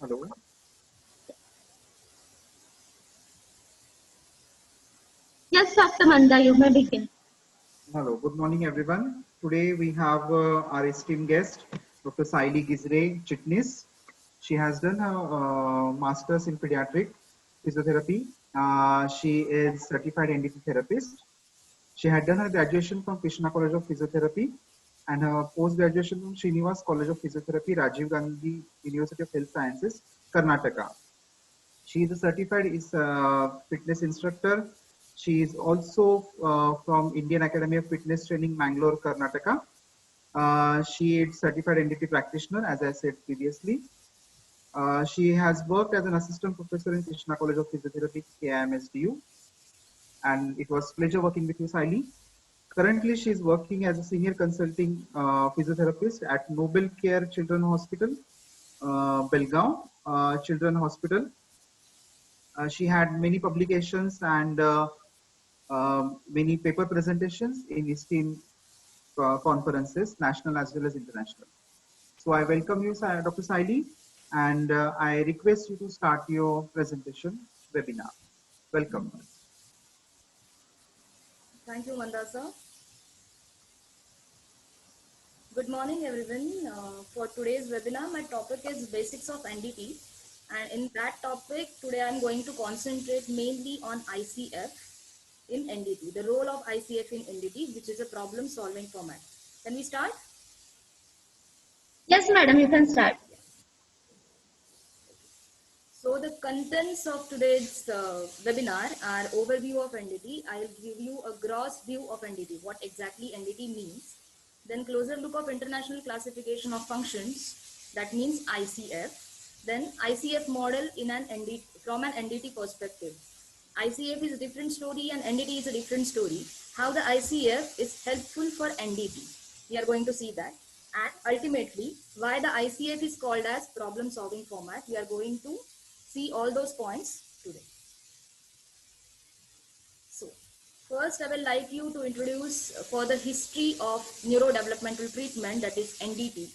Hello. Yes, Dr. Manda, you may begin. Hello. Good morning, everyone. Today we have our esteemed guest, Dr. Saili Gizre Chitnis. She has done her master's in pediatric physiotherapy. She is certified NDT therapist. She had done her graduation from Krishna College of Physiotherapy and her post-graduation from Srinivas College of Physiotherapy, Rajiv Gandhi University of Health Sciences, Karnataka. She is a certified fitness instructor. She is also from Indian Academy of Fitness Training, Mangalore, Karnataka. She is certified NDT practitioner, as I said previously. She has worked as an assistant professor in Krishna College of Physiotherapy, KIMSDU, and it was pleasure working with you, Saili. Currently, she is working as a senior consulting physiotherapist at Noble Care Children Hospital, Belgaum Children Hospital. She had many publications and many paper presentations in esteemed conferences, national as well as international. So I welcome you, Dr. Saili, and I request you to start your presentation webinar. Welcome. Thank you, Mandasa. Good morning, everyone. For today's webinar, my topic is basics of NDT. And in that topic, today I'm going to concentrate mainly on ICF in NDT, the role of ICF in NDT, which is a problem solving format. Can we start? Yes, madam, you can start. So the contents of today's webinar are overview of NDT. I'll give you a gross view of NDT, what exactly NDT means. Then closer look of international classification of functions, that means ICF. Then ICF model in an NDT, from an NDT perspective. ICF is a different story and NDT is a different story. How the ICF is helpful for NDT. We are going to see that. And ultimately, why the ICF is called as problem solving format. We are going to see all those points today. So, first I will like you to introduce for the history of neurodevelopmental treatment, that is NDT.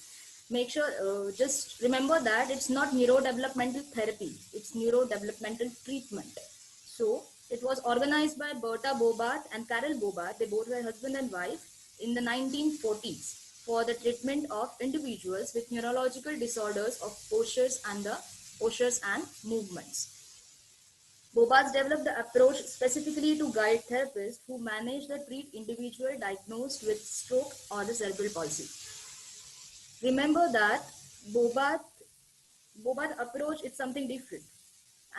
Make sure, just remember that it's not neurodevelopmental therapy, it's neurodevelopmental treatment. So, it was organized by Berta Bobarth and Carol Bobarth, they both were husband and wife, in the 1940s for the treatment of individuals with neurological disorders of postures and movements. Bobarth developed the approach specifically to guide therapists who manage the treat individual diagnosed with stroke or the cerebral palsy. Remember that Bobarth approach is something different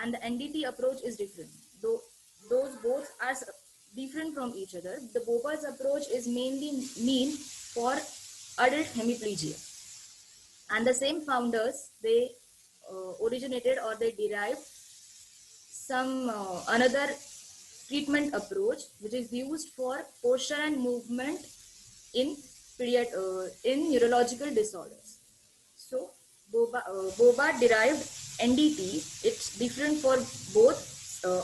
and the NDT approach is different. Though those both are different from each other, the Bobarth approach is mainly mean for adult hemiplegia. And the same founders, they originated or they derived some another treatment approach which is used for posture and movement in in neurological disorders. So Bobarth derived NDT. It's different for both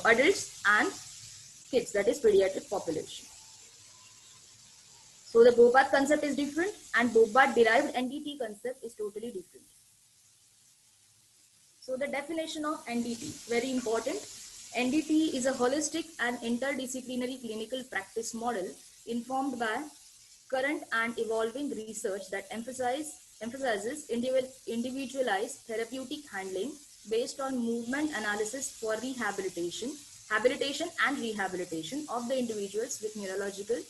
adults and kids, that is pediatric population. So the Bobarth concept is different and Bobarth derived NDT concept is totally different. So the definition of NDT, very important. NDT is a holistic and interdisciplinary clinical practice model informed by current and evolving research that emphasizes individualized therapeutic handling based on movement analysis for rehabilitation and rehabilitation of the individuals with neurological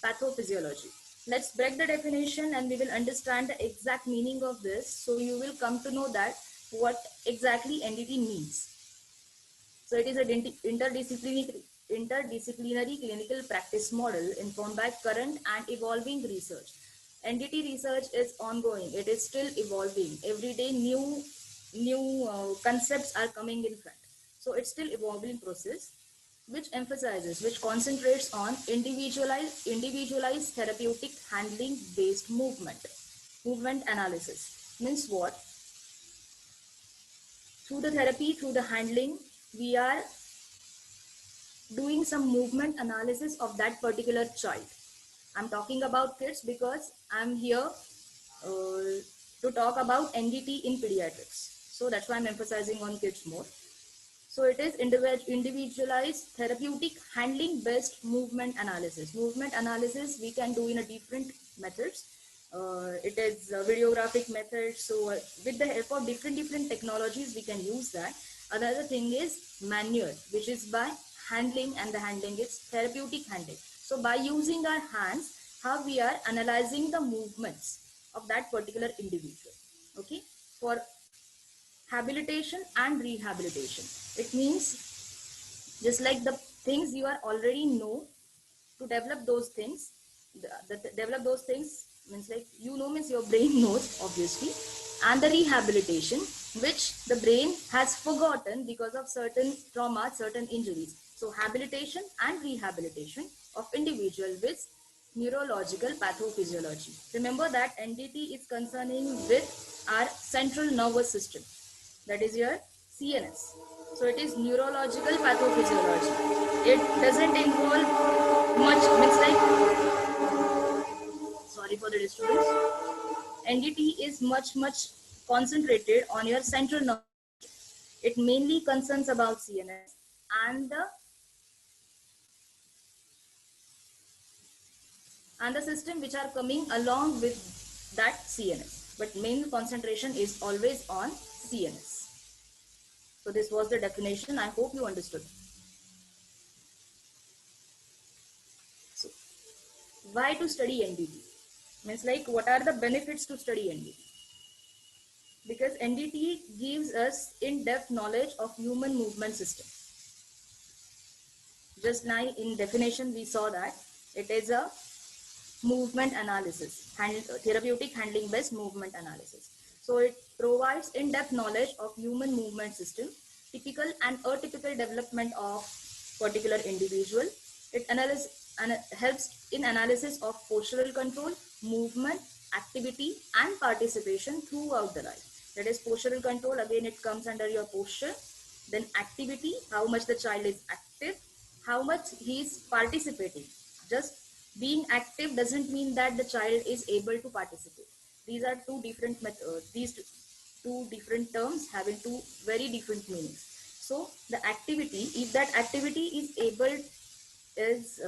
pathophysiology. Let's break the definition and we will understand the exact meaning of this, so you will come to know that what exactly NDT means. So it is an interdisciplinary clinical practice model informed by current and evolving research. NDT research is ongoing. It is still evolving. Every day new concepts are coming in front. So it's still evolving process, which concentrates on individualized therapeutic handling based movement analysis. Means what? Through the therapy, through the handling, we are doing some movement analysis of that particular child. I'm talking about kids because I'm here to talk about NDT in pediatrics. So that's why I'm emphasizing on kids more. So it is individualized therapeutic handling based movement analysis. Movement analysis we can do in a different methods. It is videographic method. So with the help of different technologies, we can use that. Another thing is manual, which is by handling, and the handling is therapeutic handling. So by using our hands, how we are analyzing the movements of that particular individual. Okay, for habilitation and rehabilitation. It means just like the things you are already know, to develop those things, develop those things means like you know means your brain knows obviously, and the rehabilitation which the brain has forgotten because of certain trauma, certain injuries. So habilitation and rehabilitation of individual with neurological pathophysiology. Remember that NDT is concerning with our central nervous system, that is your CNS. So it is neurological pathophysiology. It doesn't involve much, means like, sorry for the disturbance. NDT is much concentrated on your central nervous. It mainly concerns about CNS and the system which are coming along with that CNS. But main concentration is always on CNS. So this was the definition. I hope you understood. So why to study NDT? Means like what are the benefits to study NDT? Because NDT gives us in-depth knowledge of human movement system. Just now in definition we saw that it is a movement analysis, therapeutic handling based movement analysis. So it provides in-depth knowledge of human movement system, typical and atypical development of particular individual. It helps in analysis of postural control, movement, activity and participation throughout the life. That is postural control, again it comes under your posture. Then activity, how much the child is active, how much he is participating. Just being active doesn't mean that the child is able to participate. These are two different methods, these two different terms having two very different meanings. So the activity, if that activity is able, is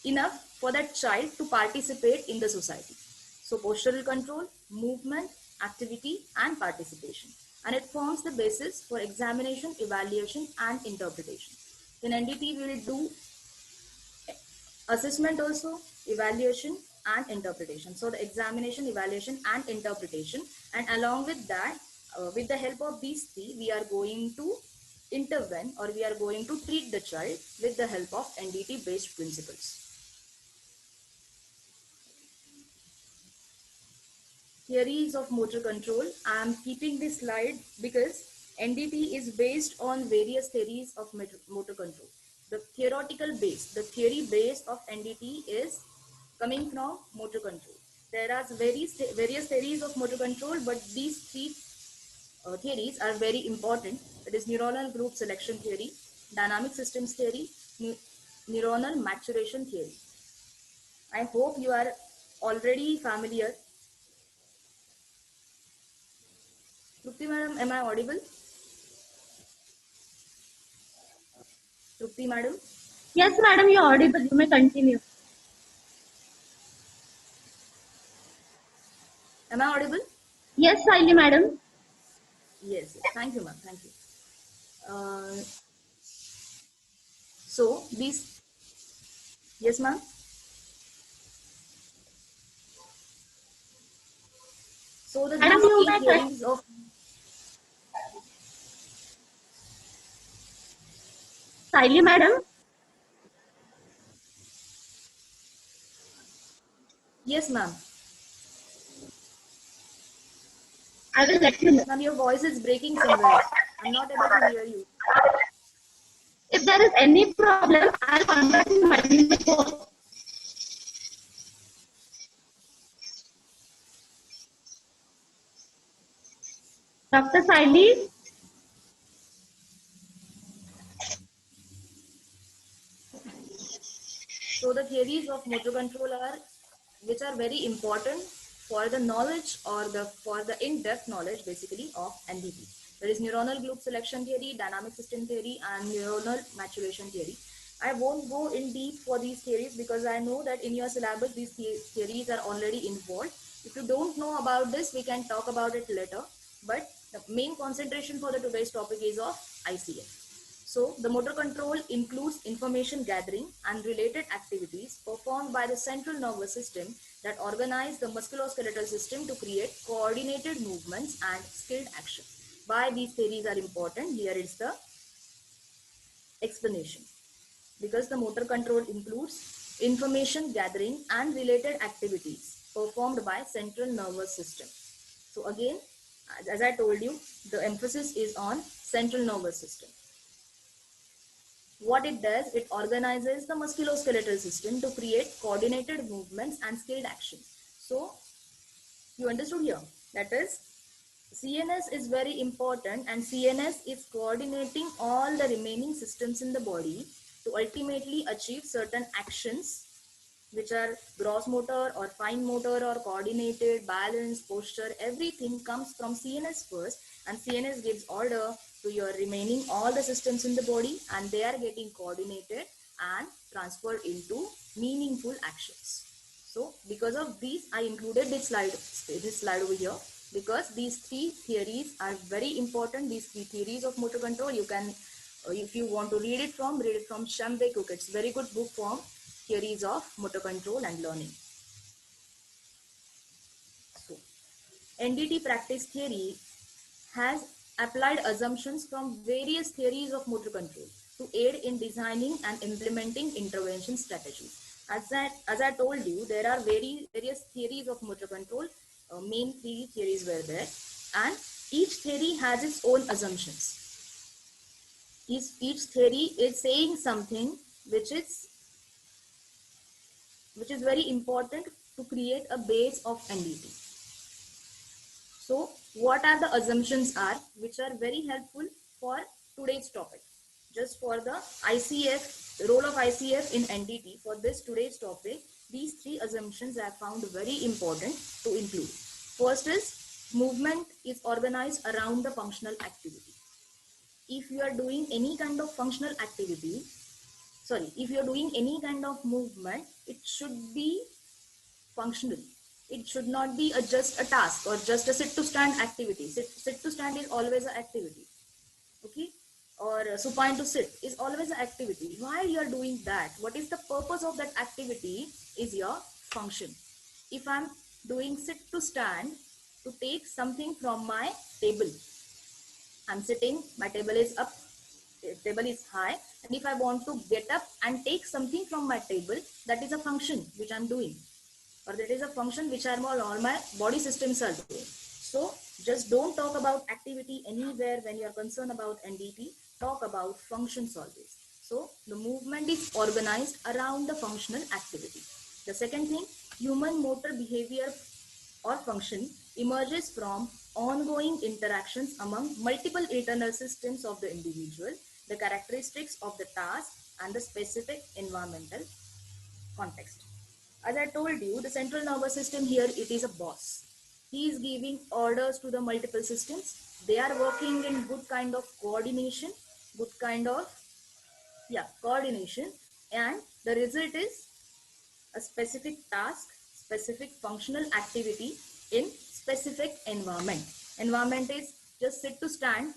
enough for that child to participate in the society. So postural control, movement, activity and participation. And it forms the basis for examination, evaluation and interpretation. In NDT, we will do assessment also, evaluation and interpretation. So the examination, evaluation and interpretation, and along with that, with the help of these three, we are going to intervene or we are going to treat the child with the help of NDT based principles. Theories of motor control. I am keeping this slide because NDT is based on various theories of motor control. The theoretical base, the theory base of NDT is coming from motor control. There are various theories of motor control, but these three theories are very important. It is neuronal group selection theory, dynamic systems theory, neuronal maturation theory. I hope you are already familiar. Trupti madam, am I audible? Trupti madam? Yes, madam, you're audible. You may continue. Am I audible? Yes, Saili, madam. Yes. Thank you, ma'am. Thank you. So these, yes, ma'am. So Madam, these you key may continue. theories of, Saili, madam. yes, ma'am. I will let you know. Ma'am, your voice is breaking somewhere. I'm not able to hear you. If there is any problem, I'll contact you, madam. You may go. Dr. Saili, So the theories of motor control are, which are very important for the knowledge or for the in-depth knowledge basically of NDT. There is neuronal group selection theory, dynamic system theory, and neuronal maturation theory. I won't go in deep for these theories because I know that in your syllabus these theories are already involved. If you don't know about this, we can talk about it later. But the main concentration for the today's topic is of ICF. So the motor control includes information gathering and related activities performed by the central nervous system that organize the musculoskeletal system to create coordinated movements and skilled action. Why these theories are important? Here is the explanation. Because the motor control includes information gathering and related activities performed by central nervous system. So again, as I told you, the emphasis is on central nervous system. What it does, it organizes the musculoskeletal system to create coordinated movements and skilled action. So you understood here, that is CNS is very important, and CNS is coordinating all the remaining systems in the body to ultimately achieve certain actions which are gross motor or fine motor or coordinated, balance, posture. Everything comes from CNS first, and CNS gives order to your remaining all the systems in the body, and they are getting coordinated and transferred into meaningful actions. So because of these, I included this slide over here, because these three theories are very important. These three theories of motor control, you can, if you want to read it from Shyam Cook. It's very good book form, theories of motor control and learning. So NDT practice theory has applied assumptions from various theories of motor control to aid in designing and implementing intervention strategies. As I told you, there are various theories of motor control. Main three theories were there, and each theory has its own assumptions. Each theory is saying something which is very important to create a base of NDT. So what are the assumptions are, which are very helpful for today's topic? Just for the ICF, role of ICF in NDT, for this today's topic, these three assumptions I found very important to include. First is, movement is organized around the functional activity. If you are doing any kind of functional activity, if you are doing any kind of movement, it should be functional. It should not be just a task or just a sit to stand activity. Sit to stand is always an activity. Okay? Or supine to sit is always an activity. Why you are doing that? What is the purpose of that activity is your function. If I'm doing sit to stand to take something from my table, I'm sitting, my table is up, table is high, and if I want to get up and take something from my table, that is a function which I'm doing, or that is a function which all my body systems are doing. So just don't talk about activity anywhere when you are concerned about NDT. Talk about functions always. So the movement is organized around the functional activity. The second thing, human motor behavior or function emerges from ongoing interactions among multiple internal systems of the individual, the characteristics of the task, and the specific environmental context. As I told you, the central nervous system here, it is a boss. He is giving orders to the multiple systems. They are working in good kind of coordination, coordination, and the result is a specific task, specific functional activity in specific environment. Environment is just sit to stand.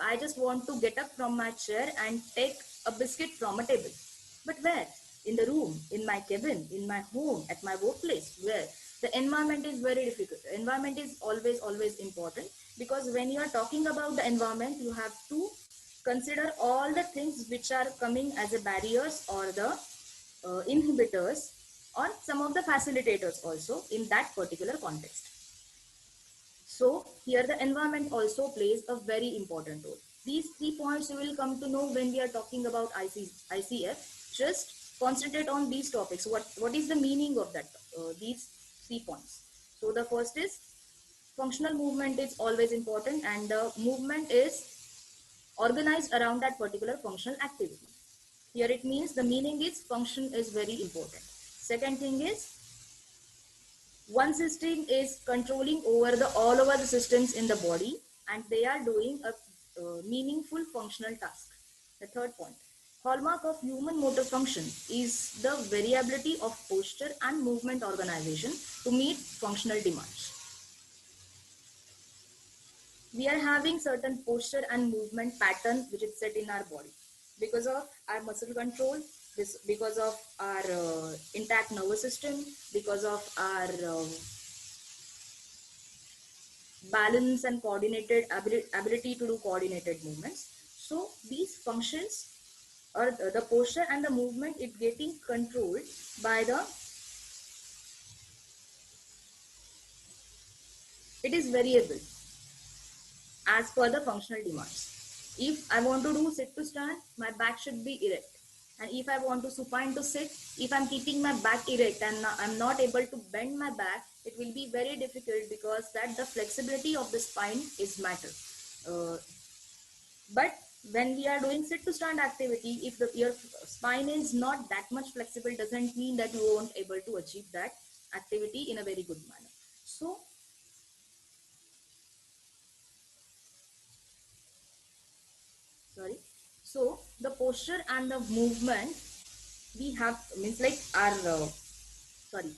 I just want to get up from my chair and take a biscuit from a table. But where? In the room, in my cabin, in my home, at my workplace, where? The environment is very difficult. Environment is always important, because when you are talking about the environment, you have to consider all the things which are coming as a barriers or the inhibitors or some of the facilitators also in that particular context. So here the environment also plays a very important role. These 3 points you will come to know when we are talking about ICF. Just concentrate on these topics. What is the meaning of that? These 3 points. So the first is, functional movement is always important, and the movement is organized around that particular functional activity. Here it means the meaning is function is very important. Second thing is, One system is controlling over the all over the systems in the body, and they are doing a meaningful functional task. The third point, hallmark of human motor function is the variability of posture and movement organization to meet functional demands. We are having certain posture and movement pattern which is set in our body because of our muscle control, because of our intact nervous system, because of our balance and coordinated ability to do coordinated movements. So these functions or the posture and the movement is getting controlled by the, it is variable as per the functional demands. If I want to do sit to stand, my back should be erect. And if I want to supine to sit, if I'm keeping my back erect and I'm not able to bend my back, it will be very difficult because that the flexibility of the spine is matter. But when we are doing sit to stand activity, if your spine is not that much flexible, doesn't mean that you won't able to achieve that activity in a very good manner. So sorry, so the posture and the movement we have means like our sorry,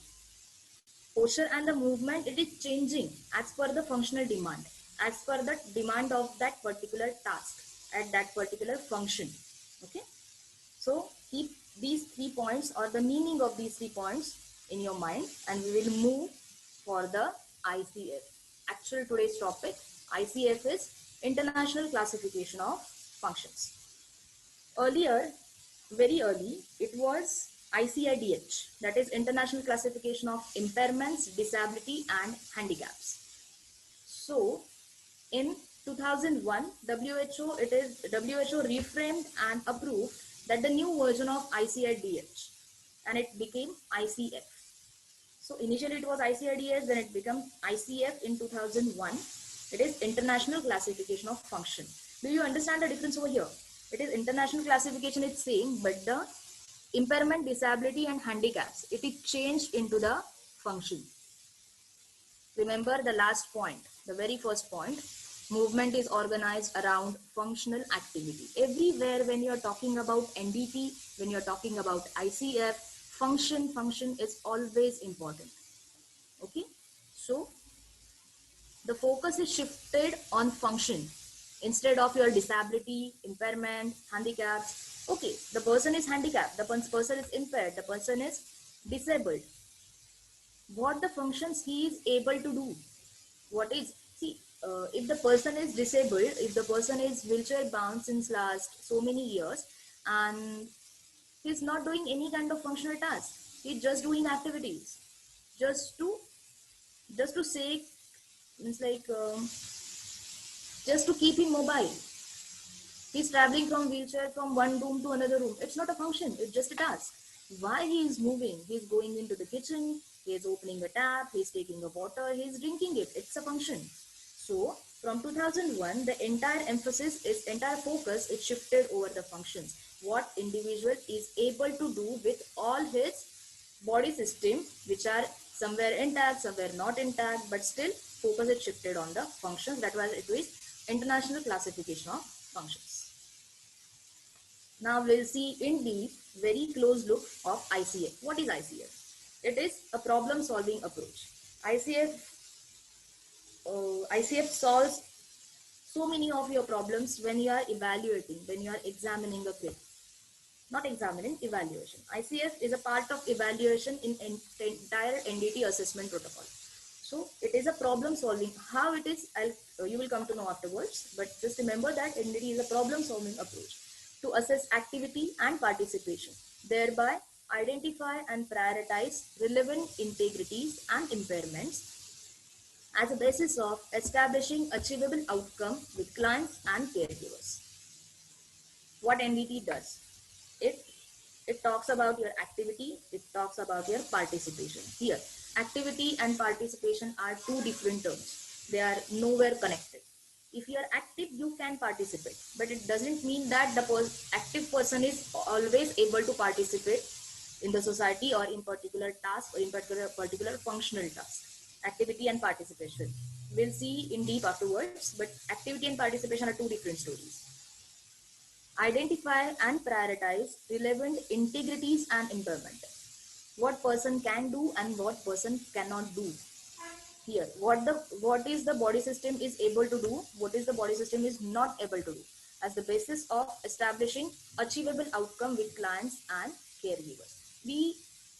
posture and the movement, it is changing as per the functional demand, as per the demand of that particular task at that particular function. Okay, so keep these 3 points or the meaning of these 3 points in your mind, and we will move for the ICF. Actual today's topic, ICF is International Classification of Functions. Earlier, very early, it was ICIDH, that is International Classification of Impairments, Disability and Handicaps. So in 2001, WHO reframed and approved that the new version of ICIDH, and it became ICF. So initially it was ICIDH, then it became ICF in 2001. It is International Classification of Function. Do you understand the difference over here? It is international classification, it's same, but the impairment, disability and handicaps, it is changed into the function. Remember the last point, the very first point, movement is organized around functional activity. Everywhere when you are talking about NDT, when you are talking about ICF, function is always important. Okay, so the focus is shifted on function instead of your disability, impairment, handicaps. Okay, the person is handicapped, the person is impaired, the person is disabled. What the functions he is able to do? What is, see, if the person is disabled, if the person is wheelchair bound since last so many years and he's not doing any kind of functional task, he's just doing activities just to say, it's like just to keep him mobile. He's traveling from wheelchair from one room to another room. It's not a function, it's just a task. Why he is moving? He's going into the kitchen, he's opening a tap, he's taking a water, he's drinking it. It's a function. So from 2001, the entire focus is shifted over the functions. What individual is able to do with all his body system, which are somewhere intact, somewhere not intact, but still focus is shifted on the functions. That was it is International Classification of Functions. Now we'll see in deep, very close look of ICF. What is ICF? It is a problem solving approach. ICF solves so many of your problems when you are evaluating, when you are examining a kid. Not examining, evaluation. ICF is a part of evaluation in entire NDT assessment protocol. So it is a problem solving. How it is, you will come to know afterwards. But just remember that NDT is a problem solving approach to assess activity and participation, thereby identify and prioritize relevant integrities and impairments as a basis of establishing achievable outcome with clients and caregivers. What NDT does? It talks about your activity, it talks about your participation. Here, activity and participation are two different terms. They are nowhere connected. If you are active, you can participate, but it doesn't mean that the active person is always able to participate in the society or in particular task or in particular functional task. Activity and participation. We'll see in deep afterwards, but activity and participation are two different stories. Identify and prioritize relevant integrities and impairment. What person can do and what person cannot do. Here, what is the body system is able to do, what is the body system is not able to do, as the basis of establishing achievable outcome with clients and caregivers.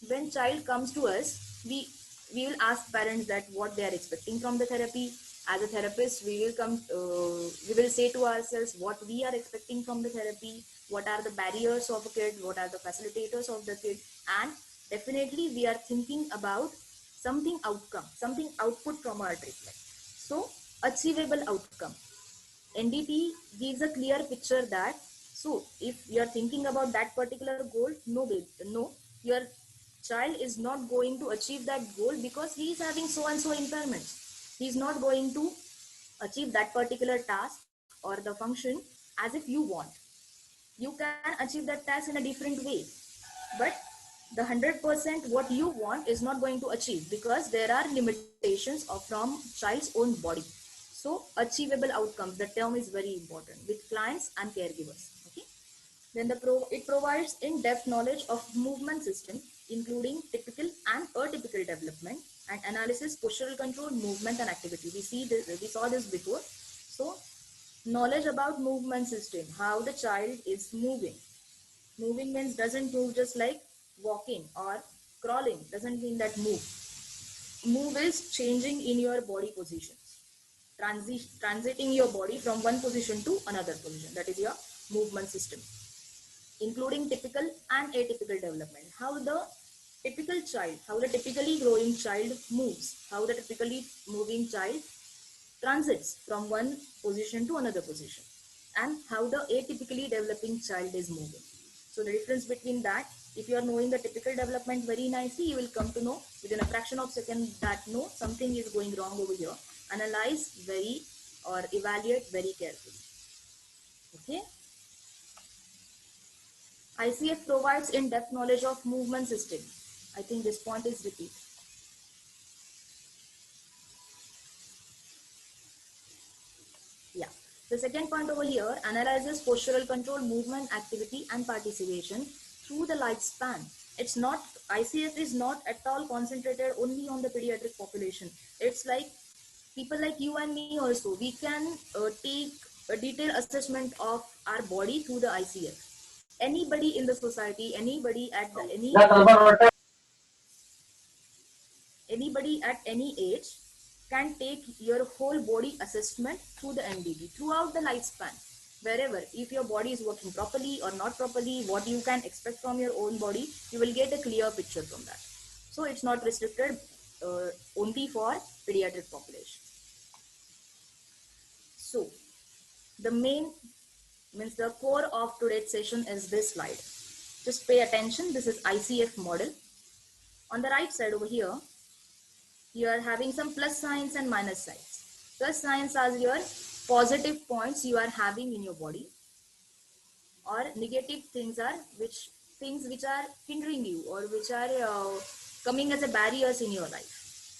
When child comes to us, we will ask parents that what they are expecting from the therapy. As a therapist, we will say to ourselves what we are expecting from the therapy, what are the barriers of a kid, what are the facilitators of the kid, and definitely we are thinking about something outcome, something output from our treatment. So achievable outcome. NDT gives a clear picture that, so if you are thinking about that particular goal, no, your child is not going to achieve that goal because he is having so and so impairments. He is not going to achieve that particular task or the function as if you want. You can achieve that task in a different way, but the 100% what you want is not going to achieve because there are limitations of from child's own body. So achievable outcomes, the term is very important with clients and caregivers. Okay, then it provides in-depth knowledge of movement system, including typical and atypical development and analysis, postural control, movement and activity. We saw this before. So knowledge about movement system, how the child is moving. Moving means doesn't move just like walking or crawling, doesn't mean that move. Move is changing in your body positions, transiting your body from one position to another position. That is your movement system, including typical and atypical development. How the typically growing child moves, how the typically moving child transits from one position to another position, and how the atypically developing child is moving. So the difference between that, if you are knowing the typical development very nicely, you will come to know within a fraction of a second that no, something is going wrong over here. Analyze very or evaluate very carefully. Okay. ICF provides in-depth knowledge of movement system. I think this point is repeat. Yeah. The second point over here analyzes postural control, movement, activity, and participation through the lifespan. It's not, ICF is not at all concentrated only on the pediatric population. It's like people like you and me also. We can take a detailed assessment of our body through the ICF. Anybody in the society, anybody at any age can take your whole body assessment through the NDT throughout the lifespan. Wherever, if your body is working properly or not properly, what you can expect from your own body, you will get a clear picture from that. So it's not restricted only for pediatric population. So the main means the core of today's session is this slide. Just pay attention. This is ICF model. On the right side over here, you are having some plus signs and minus signs. Plus signs are your positive points you are having in your body, or negative things are things which are hindering you or which are coming as a barriers in your life.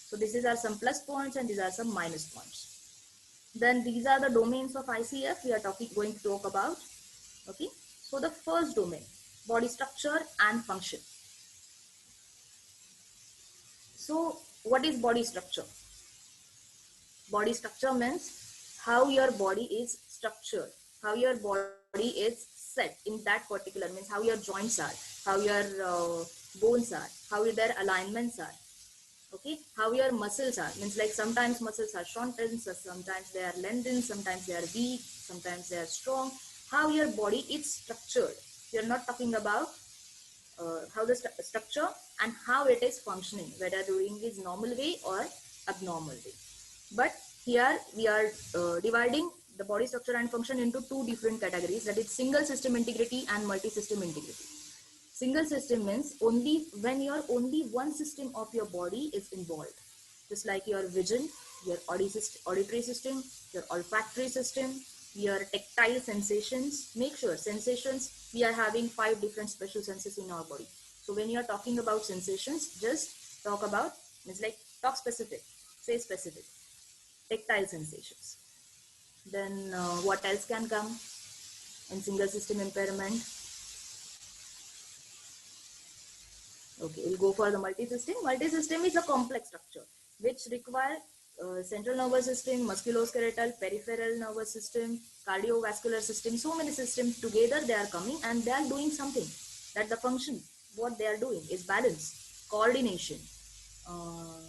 So these are some plus points and these are some minus points. Then these are the domains of ICF we are going to talk about. Okay. So the first domain, body structure and function. So what is body structure? Body structure means how your body is structured, how your body is set in that particular, means how your joints are, how your bones are, how their alignments are. Okay, how your muscles are, means like sometimes muscles are shortened, sometimes they are lengthened, sometimes they are weak, sometimes they are strong. How your body is structured. We are not talking about how the structure and how it is functioning, whether doing this normal way or abnormal way. But here we are dividing the body structure and function into two different categories, that is single system integrity and multi-system integrity. Single system means only when only one system of your body is involved, just like your vision, your auditory system, your olfactory system, your tactile sensations. Make sure sensations, we are having 5 different special senses in our body. So when you are talking about sensations, just talk about, it's like talk specific, say specific, tactile sensations. Then what else can come in single system impairment? Okay, we'll go for the multi-system. Multi-system is a complex structure which require central nervous system, musculoskeletal, peripheral nervous system, cardiovascular system, so many systems together they are coming and they are doing something. That the function, what they are doing is balance, coordination, uh,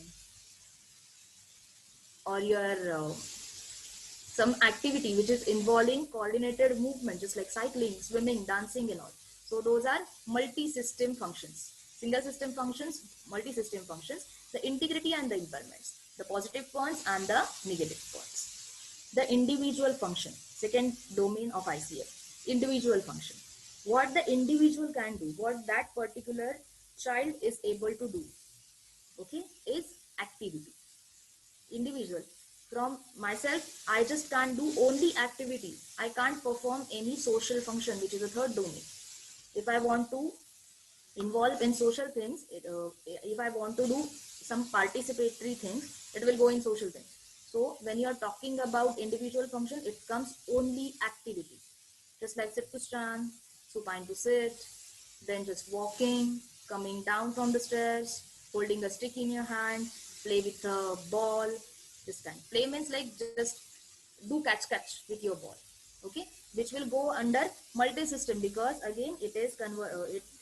or your some activity which is involving coordinated movement, just like cycling, swimming, dancing and all. So those are multi-system functions. Single system functions, multi-system functions, the integrity and the impairments, the positive points and the negative points. The individual function, second domain of ICF, individual function. What the individual can do, what that particular child is able to do, okay, is activity. Individual. From myself, I just can't do only activity. I can't perform any social function, which is a third domain. If I want to involve in social things, if I want to do some participatory things, it will go in social things. So when you are talking about individual function, it comes only activity. Just like sit to stand, supine to sit, then just walking, coming down from the stairs, holding a stick in your hand, play with a ball, this kind. Play means like just do catch with your ball, okay, which will go under multi-system because again it is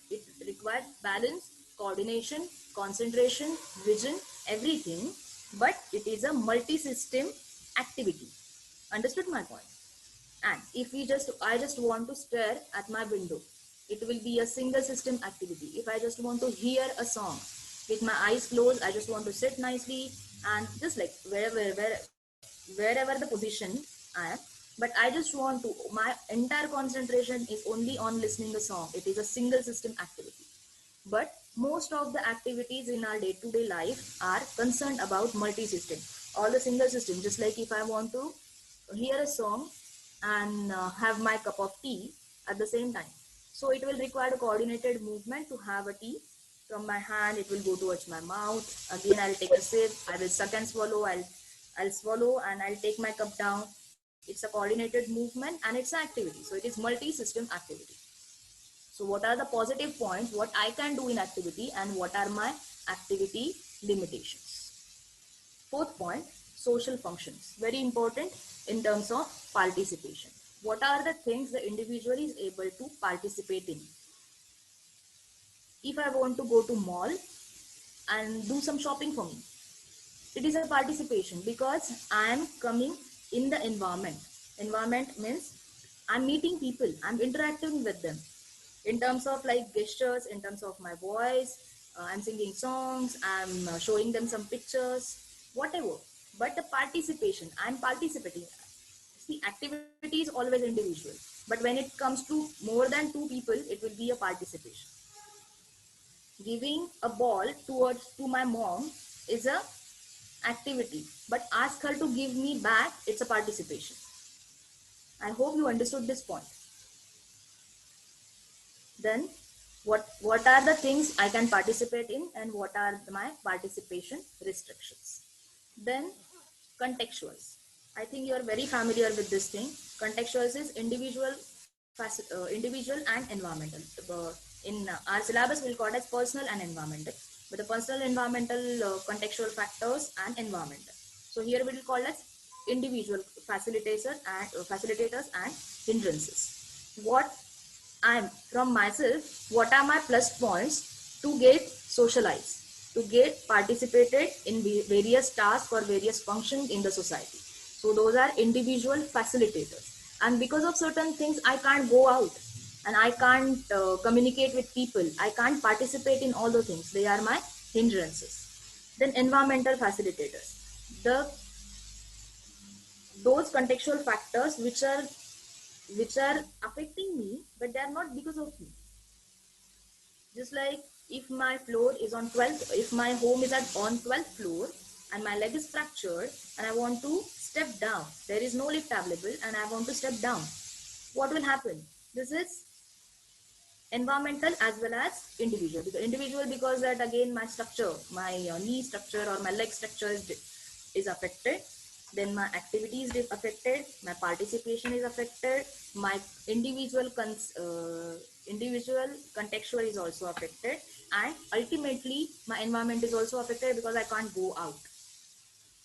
it requires balance, coordination, concentration, vision, everything, but it is a multi-system activity. Understood my point? And if I just want to stare at my window, it will be a single system activity. If I just want to hear a song with my eyes closed, I just want to sit nicely and just like wherever the position I am, but I just want to, my entire concentration is only on listening a song. It is a single system activity. But most of the activities in our day-to-day life are concerned about multi-system. All the single system, just like if I want to hear a song and have my cup of tea at the same time. So it will require a coordinated movement to have a tea. From my hand, it will go towards my mouth. Again, I'll take a sip. I will suck and swallow. I'll swallow and I'll take my cup down. It's a coordinated movement and it's an activity. So it is multi-system activity. So what are the positive points, what I can do in activity and what are my activity limitations? Fourth point, social functions. Very important in terms of participation. What are the things the individual is able to participate in? If I want to go to mall and do some shopping for me, it is a participation because I am coming in the environment. Environment means I'm meeting people, I'm interacting with them in terms of like gestures, in terms of my voice, I'm singing songs, I'm showing them some pictures, whatever. But the participation, I'm participating. See, activity is always individual, but when it comes to more than two people, it will be a participation. Giving a ball to my mom is a activity, but ask her to give me back, it's a participation. I hope you understood this point. Then what are the things I can participate in and what are my participation restrictions? Then contextuals. I think you are very familiar with this thing. Contextuals is individual and environmental. In our syllabus, we'll call it as personal and environmental. But the personal, environmental, contextual factors and environmental. So here we will call as individual facilitators and hindrances. What I'm from myself, what are my plus points to get socialized, to get participated in various tasks or various functions in the society? So those are individual facilitators. And because of certain things, I can't go out and I can't communicate with people. I can't participate in all the things. They are my hindrances. Then environmental facilitators. Those contextual factors which are affecting me, but they are not because of me. Just like if my floor is on 12th, if my home is on 12th floor and my leg is fractured and I want to step down, there is no lift available and I want to step down, what will happen? This is environmental as well as individual. Because that again my structure, my knee structure or my leg structure is affected. Then my activity is affected, my participation is affected, my individual contextual is also affected, and ultimately my environment is also affected because I can't go out.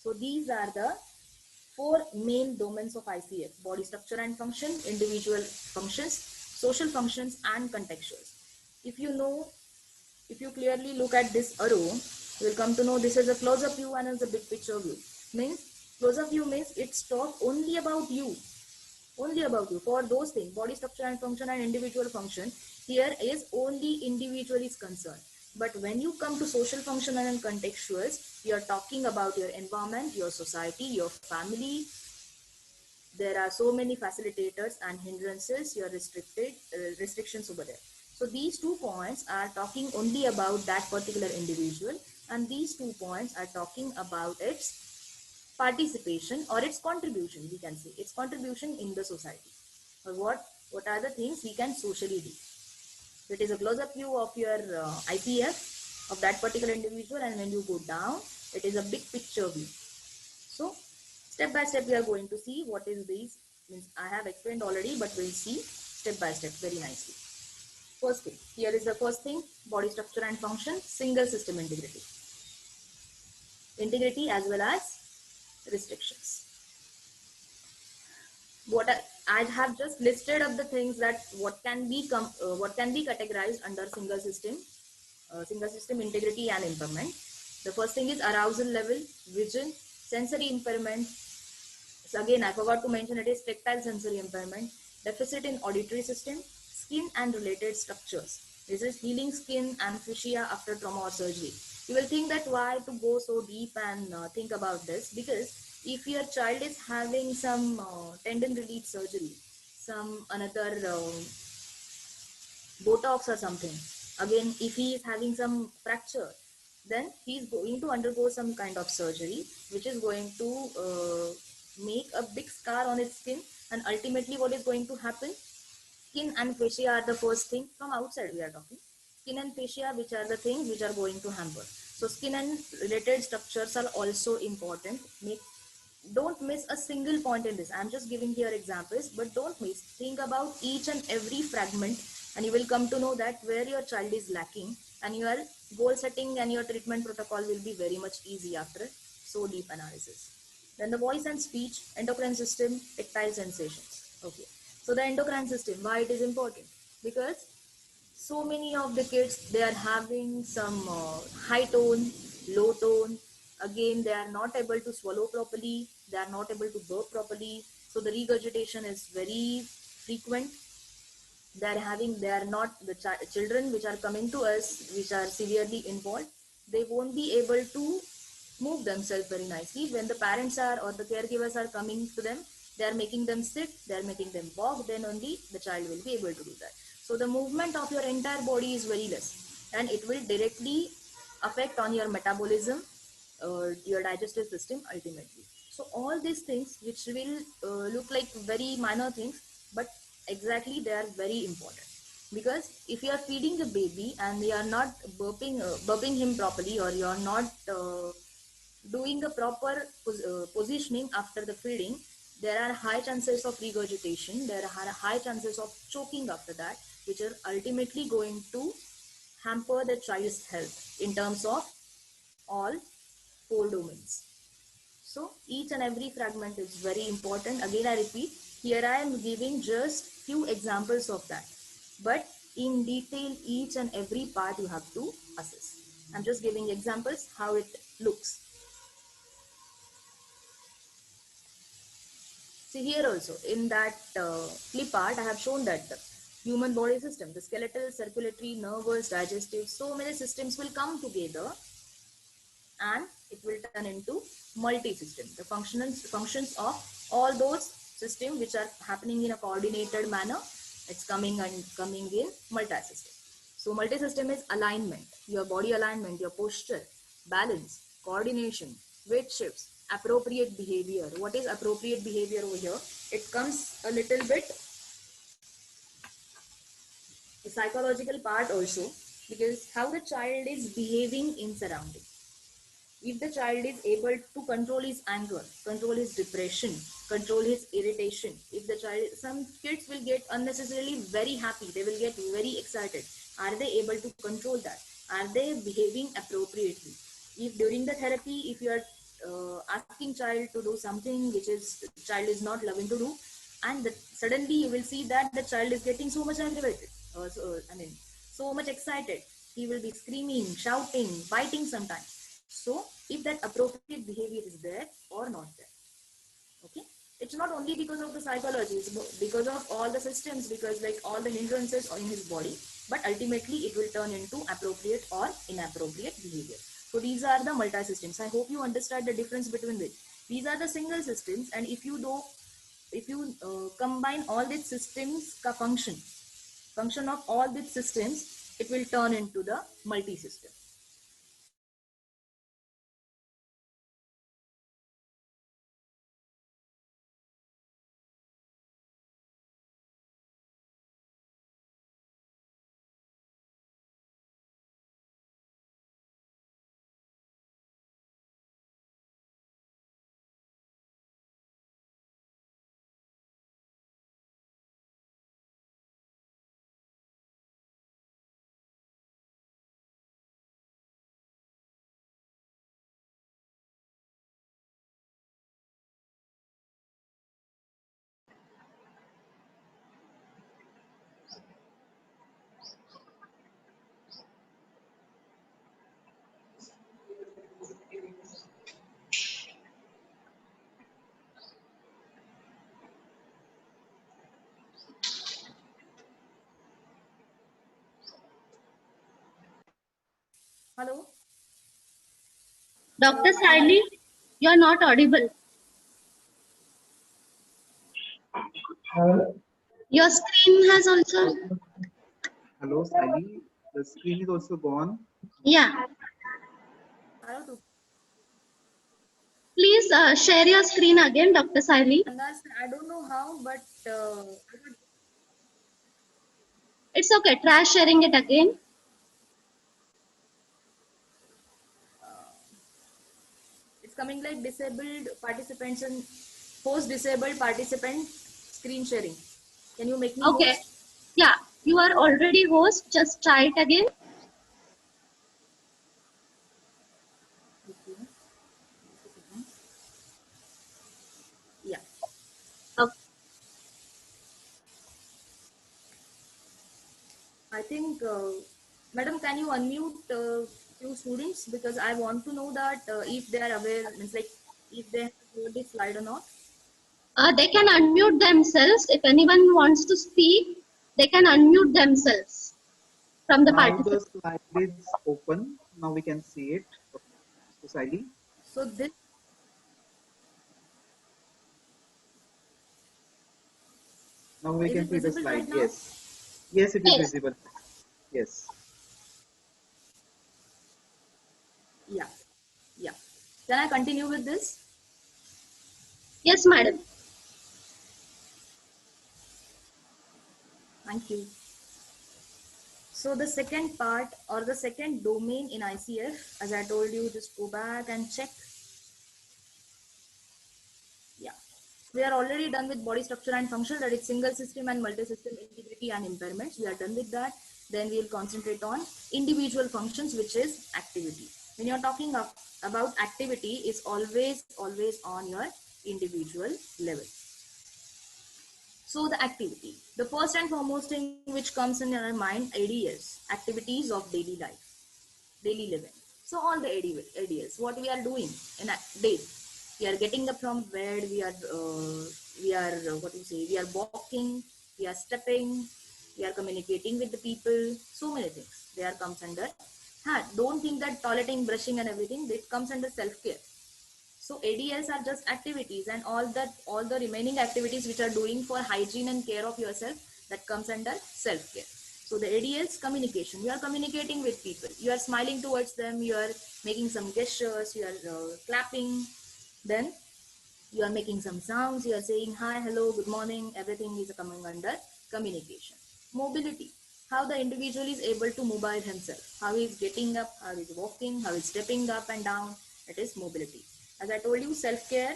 So these are the four main domains of ICF: body structure and function, individual functions, social functions, and contextuals. If you know, if you clearly look at this arrow, you will come to know this is a close-up view and it's a big picture view. Means close-up view means it's talk only about you. Only about you. For those things, body structure and function and individual function, here is only individual is concerned. But when you come to social function and contextuals, you are talking about your environment, your society, your family. There are so many facilitators and hindrances, your restrictions over there. So these 2 points are talking only about that particular individual, and these 2 points are talking about its participation or its contribution. We can say its contribution in the society, or what are the things we can socially do. So it is a close-up view of your IPF of that particular individual, and when you go down, it is a big picture view. So step by step we are going to see what is these. Means I have explained already, but we'll see step by step very nicely. First thing, here is the first thing: body structure and function, single system integrity. Integrity as well as restrictions. I have just listed up the things that what can be categorized under single system integrity and impairment. The first thing is arousal level, vision, sensory impairment. So again, I forgot to mention it is tactile sensory impairment, deficit in auditory system, skin and related structures. This is healing skin and fascia after trauma or surgery. You will think that why to go so deep and think about this, because if your child is having some tendon release surgery, some another Botox or something, again if he is having some fracture, then he is going to undergo some kind of surgery which is going to make a big scar on his skin, and ultimately what is going to happen, skin and fascia are the first thing. From outside we are talking skin and fascia, which are the things which are going to hamper. So skin and related structures are also important. Don't miss a single point in this. I'm just giving here examples, but don't miss. Think about each and every fragment, and you will come to know that where your child is lacking, and your goal setting and your treatment protocol will be very much easy after so deep analysis. Then the voice and speech, endocrine system, tactile sensations. Okay. So the endocrine system, why it is important? Because so many of the kids, they are having some high tone, low tone. Again, they are not able to swallow properly, they are not able to burp properly, so the regurgitation is very frequent. They are not the children which are coming to us which are severely involved, they won't be able to move themselves very nicely. When the parents are or the caregivers are coming to them, they are making them sit, they are making them walk, then only the child will be able to do that. So the movement of your entire body is very less, and it will directly affect on your metabolism, your digestive system ultimately. So all these things which will look like very minor things, but exactly they are very important. Because if you are feeding the baby and you are not burping him properly, or you are not doing a proper positioning after the feeding, there are high chances of regurgitation, there are high chances of choking after that, which are ultimately going to hamper the child's health in terms of all 4 domains. So each and every fragment is very important. Again, I repeat, here I am giving just few examples of that. But in detail, each and every part you have to assess. I'm just giving examples how it looks. See here also, in that clip art, I have shown that the human body system, the skeletal, circulatory, nervous, digestive, so many systems will come together and it will turn into multi-system. The functions of all those systems which are happening in a coordinated manner, it's coming in multi-system. So multi-system is alignment, your body alignment, your posture, balance, coordination, weight shifts, appropriate behavior. What is appropriate behavior over here? It comes a little bit psychological part also, because how the child is behaving in surrounding. If the child is able to control his anger, control his depression, control his irritation, if the child, some kids will get unnecessarily very happy, they will get very excited. Are they able to control that? Are they behaving appropriately? If during the therapy, if you are asking child to do something which is child is not loving to do, and suddenly you will see that the child is getting so much aggravated, I mean, so much excited, he will be screaming, shouting, biting sometimes. So if that appropriate behavior is there or not there, okay, it's not only because of the psychology, it's because of all the systems, because like all the hindrances are in his body, but ultimately it will turn into appropriate or inappropriate behavior. So these are the multi systems. I hope you understand the difference between it. These are the single systems, and if you do, if you combine all these systems ka function of all these systems, it will turn into the multi system. Hello. Dr. Hello, am I? Siley, you are not audible. Your screen has also. Hello, Sally. The screen is also gone. Yeah. Hello, Please share your screen again, Dr. Siley. I don't know how, but It's okay. Try sharing it again. it's coming like disabled participants and host disabled participant screen sharing. Can you make me Okay. host? Yeah. You are already host. Just try it again. Okay. Yeah. Okay. I think, madam, can you unmute few students, because I want to know that if they are aware, means like if they have heard this slide or not. They can unmute themselves. If anyone wants to speak, they can unmute themselves from the Now the participant. slide is open. Now we can see it. So, Sally. So this, Now we is can it see the visible slide. right now? Yes. Yes, it is Yes. visible. Yes. Yeah. Yeah. Can I continue with this? Yes, madam. Thank you. So the second part or the second domain in ICF, as I told you, just go back and check. Yeah. We are already done with body structure and function, that is single system and multi-system integrity and impairments. We are done with that. Then we will concentrate on individual functions, which is activity. When you're talking about activity, is always on your individual level. So the activity, the first and foremost thing which comes in your mind, ADS, activities of daily life, daily living. So all the ADS, what we are doing in a day, we are getting up from bed, what do you say, we are walking, we are stepping, we are communicating with the people, so many things. They are comes under. Don't think that toileting, brushing, and everything, it comes under self care. So ADLs are just activities, and all the remaining activities which are doing for hygiene and care of yourself, that comes under self care. So the ADLs, communication. You are communicating with people. You are smiling towards them. You are making some gestures. You are clapping. Then you are making some sounds. You are saying hi, hello, good morning. Everything is coming under communication. Mobility. how the individual is able to mobile himself, how he is getting up, how he is walking, how he is stepping up and down. It is mobility. As I told you, self-care,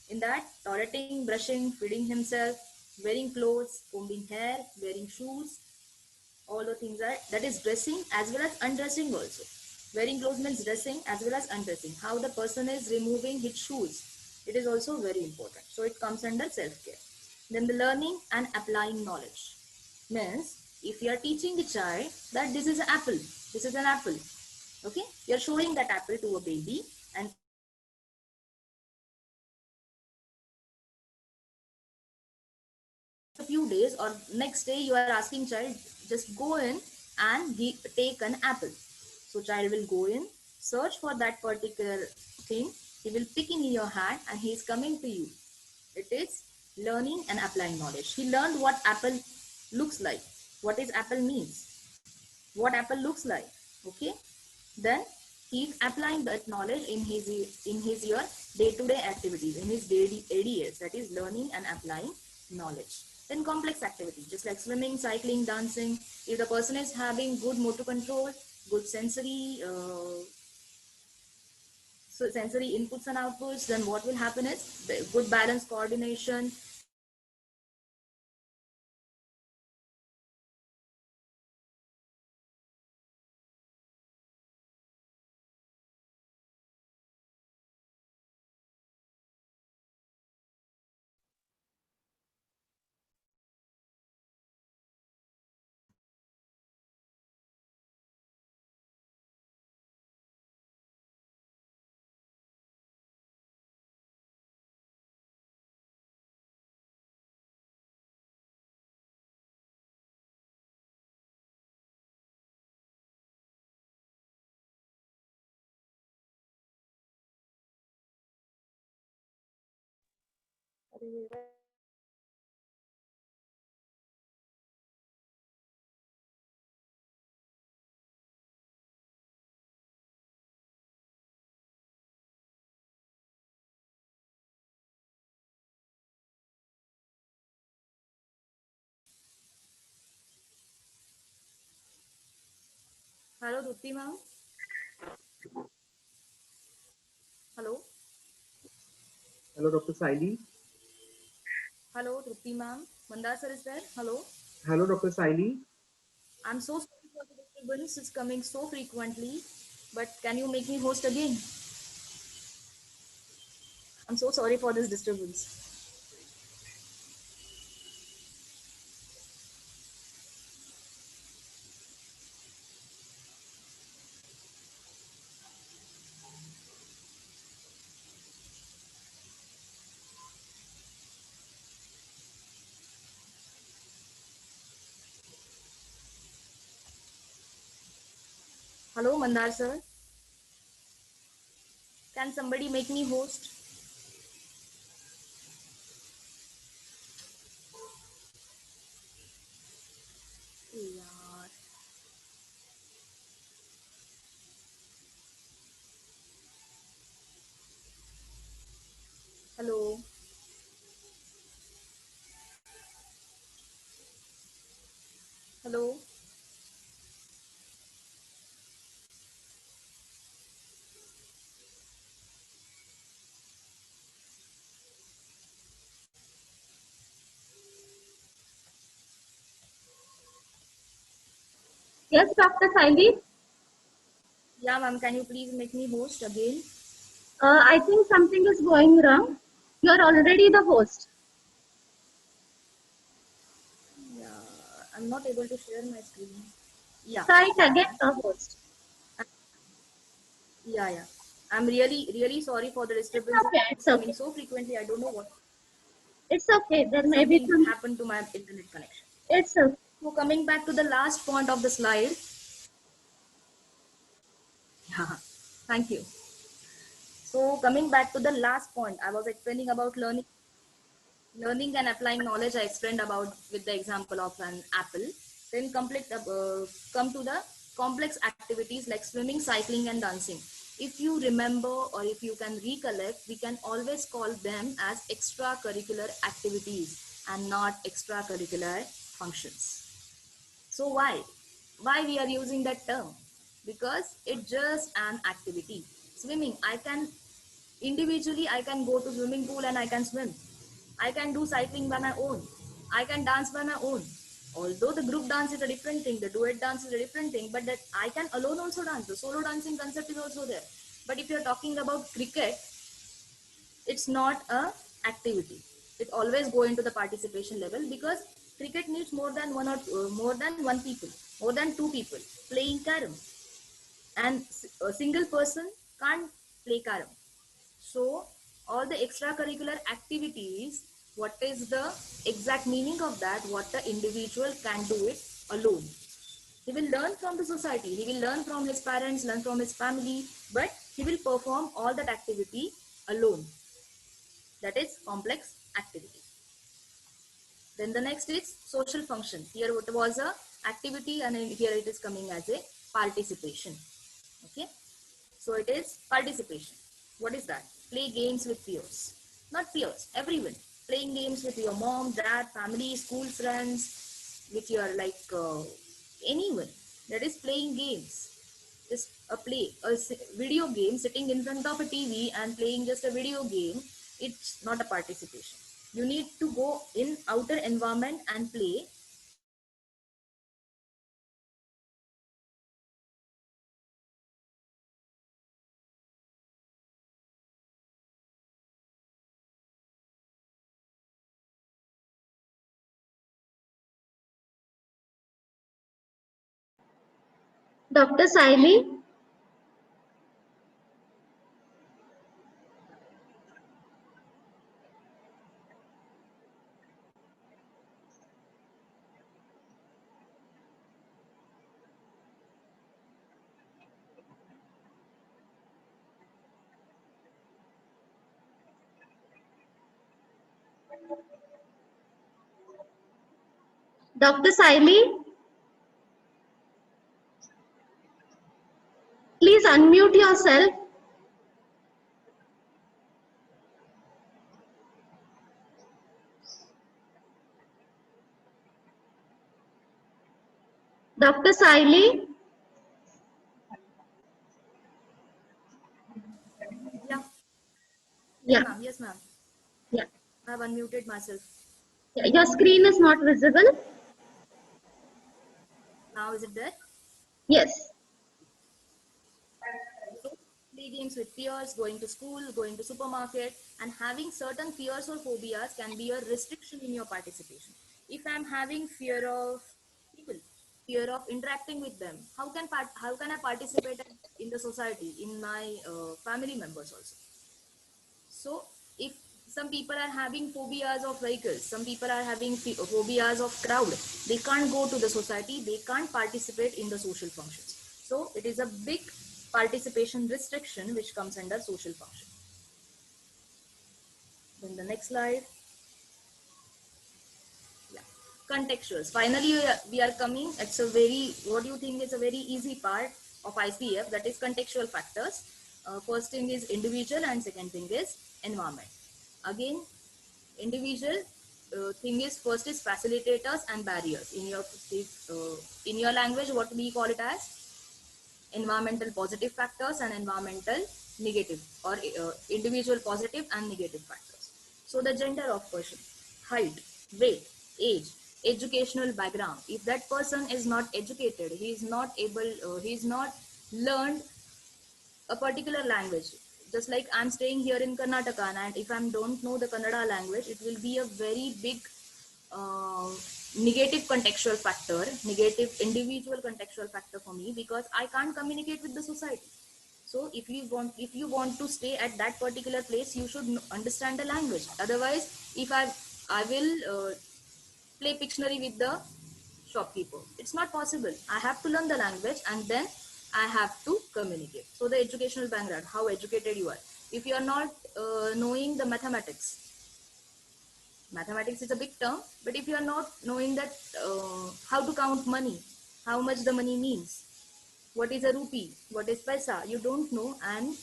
in that toileting, brushing, feeding himself, wearing clothes, combing hair, wearing shoes, all the things that is dressing as well as undressing also. Wearing clothes means dressing as well as undressing. How the person is removing his shoes, it is also very important. So it comes under self-care. Then the learning and applying knowledge means if you are teaching the child that this is an apple, this is an apple. Okay, you are showing that apple to a baby, and a few days or next day you are asking child, just go in and take an apple. So child will go in, search for that particular thing, he will pick in your hand and he is coming to you. It is learning and applying knowledge. He learned what apple looks like, what is apple means, what apple looks like. Okay, then he is applying that knowledge in his your day-to-day activities, in his daily ADS, that is learning and applying knowledge. Then complex activities, just like swimming, cycling, dancing. If the person is having good motor control, good sensory inputs and outputs, then what will happen is the good balance, coordination. Hello, Ruti ma'am. Hello. Hello, Dr. Saili. Hello, Ruti ma'am. Mandar sir is there. Hello. Hello, Dr. Saili. I'm so sorry for the disturbance. It's coming so frequently. But can you make me host again? I'm so sorry for this disturbance. Hello, Mandar sir. Can somebody make me host? Yeah. Hello. Hello. Yes, Dr. Saili. Yeah, ma'am. Can you please make me host again? I think something is going wrong. You are already the host. Yeah. I'm not able to share my screen. Yeah. Try it again, the host. Yeah, yeah. I'm really, really sorry for the It's disturbance. okay. It's It's coming okay. so frequently. I don't know what. It's okay. There may be Something some. happened to my internet connection. It's okay. So coming back to the last point of the slide. Yeah. Thank you. So coming back to the last point, I was explaining about learning and applying knowledge. I explained about with the example of an apple. Then come to the complex activities like swimming, cycling, and dancing. If you remember or if you can recollect, we can always call them as extracurricular activities and not extracurricular functions. So why we are using that term? Because it's just an activity. Swimming, I can individually, I can go to swimming pool and I can swim. I can do cycling by my own. I can dance by my own. Although the group dance is a different thing, the duet dance is a different thing, but that I can alone also dance. The solo dancing concept is also there. But if you're talking about cricket, it's not a activity. It always go into the participation level, because cricket needs more than more than one people, more than two people playing carom, and a single person can't play carom. So all the extracurricular activities, what is the exact meaning of that? What the individual can do it alone. He will learn from the society, he will learn from his parents, learn from his family, but he will perform all that activity alone. That is complex activity. Then the next is social function. Here it was a activity, and here it is coming as a participation. Okay, so it is participation. What is that? Play games with peers. Not peers, everyone. Playing games with your mom, dad, family, school friends, with your anyone. That is playing games. Just a play, video game, sitting in front of a TV and playing just a video game. It's not a participation. You need to go in outer environment and play. Dr. Saili, Dr. Saili, please unmute yourself. Dr. Saili, Yeah, yeah, yeah, ma'am. Yes, ma'am. yeah, I have unmuted myself. yeah. Your screen is not visible. Now is it there? Yes. So play games with peers, going to school, going to supermarket, and having certain fears or phobias can be a restriction in your participation. If I'm having fear of people, fear of interacting with them, how can I participate in the society, in my family members also? So if some people are having phobias of vehicles, some people are having phobias of crowd, they can't go to the society, they can't participate in the social functions. So it is a big participation restriction which comes under social function. Then the next slide. Yeah. Contextuals. Finally, we are coming. It's a very, what do you think is a very easy part of ICF, that is contextual factors. First thing is individual and second thing is environment. Again, individual thing is first is facilitators and barriers. In your language, what we call it as environmental positive factors and environmental negative, or individual positive and negative factors. So the gender of person, height, weight, age, educational background. If that person is not educated, he is not able, he is not learned a particular language. Just like I'm staying here in Karnataka, and if I don't know the Kannada language, it will be a very big uh, negative contextual factor, negative individual contextual factor for me, because I can't communicate with the society. So if you want to stay at that particular place, you should understand the language. Otherwise, if I will play Pictionary with the shopkeeper, it's not possible. I have to learn the language and then I have to communicate. So the educational background, how educated you are. If you are not knowing the mathematics is a big term, but if you are not knowing that how to count money, how much the money means, what is a rupee, what is paisa, you don't know, and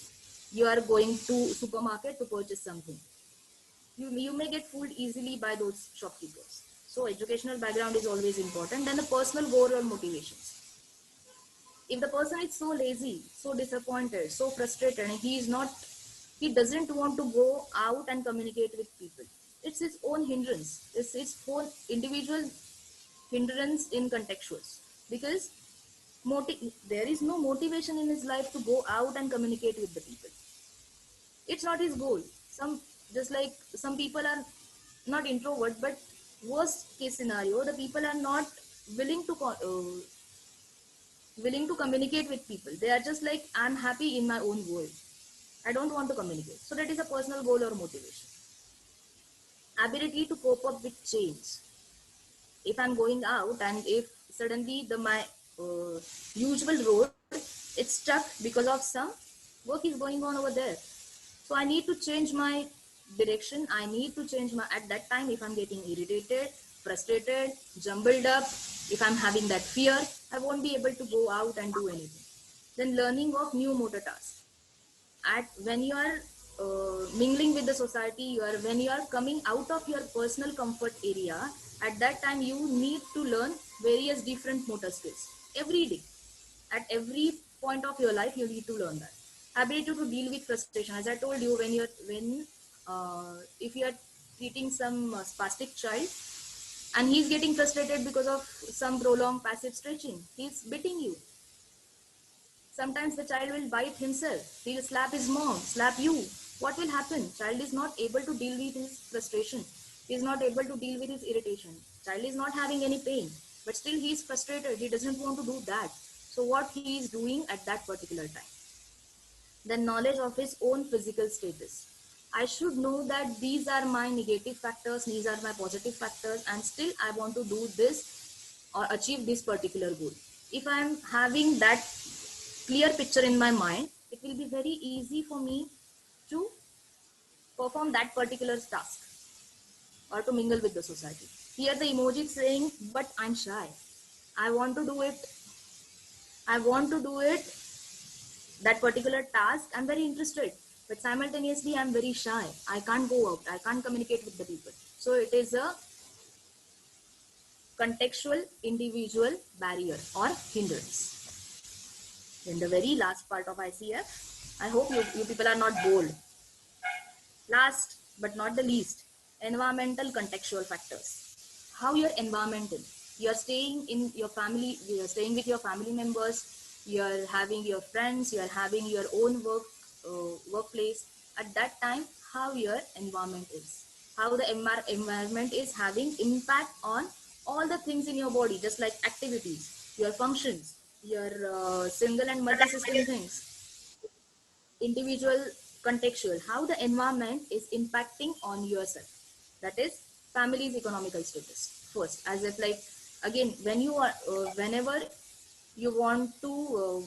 you are going to supermarket to purchase something, you may get fooled easily by those shopkeepers. So educational background is always important. Then the personal goal or motivations. If the person is so lazy, so disappointed, so frustrated, and he doesn't want to go out and communicate with people, it's his own hindrance, it's his own individual hindrance in contextuals, because there is no motivation in his life to go out and communicate with the people. It's not his goal. Just like some people are not introvert, but worst case scenario, the people are not willing to willing to communicate with people. They are just like, I'm happy in my own world, I don't want to communicate. So that is a personal goal or motivation. Ability to cope up with change. If I'm going out and if suddenly my usual road it's stuck because of some work is going on over there, so I need to change my direction. I need to change my, at that time, if I'm getting irritated, frustrated, jumbled up, if I'm having that fear, I won't be able to go out and do anything. Then learning of new motor tasks. At when you are mingling with the society, when you are coming out of your personal comfort area, at that time you need to learn various different motor skills every day. At every point of your life you need to learn that. Ability to deal with frustration, as I told you, if you are treating some spastic child and he's getting frustrated because of some prolonged passive stretching, he's beating you. Sometimes the child will bite himself. He'll slap his mom, slap you. What will happen? Child is not able to deal with his frustration. He is not able to deal with his irritation. Child is not having any pain, but still he is frustrated. He doesn't want to do that. So what he is doing at that particular time? Then knowledge of his own physical status. I should know that these are my negative factors, these are my positive factors, and still I want to do this or achieve this particular goal. If I am having that clear picture in my mind, it will be very easy for me to perform that particular task or to mingle with the society. Here the emoji is saying, but I'm shy. I want to do it. I want to do it, that particular task. I'm very interested, but simultaneously I'm very shy. I can't go out. I can't communicate with the people. So it is a contextual individual barrier or hindrance. Then the very last part of ICF, I hope you people are not bored. Last but not the least, environmental contextual factors. How your environment is. You are staying in your family, you are staying with your family members, you are having your friends, you are having your own workplace. At that time, how your environment is. How the environment is having impact on all the things in your body, just like activities, your functions, your single and multi-system things, individual contextual, how the environment is impacting on yourself. That is family's economical status first. As if like, again, when you are whenever you want to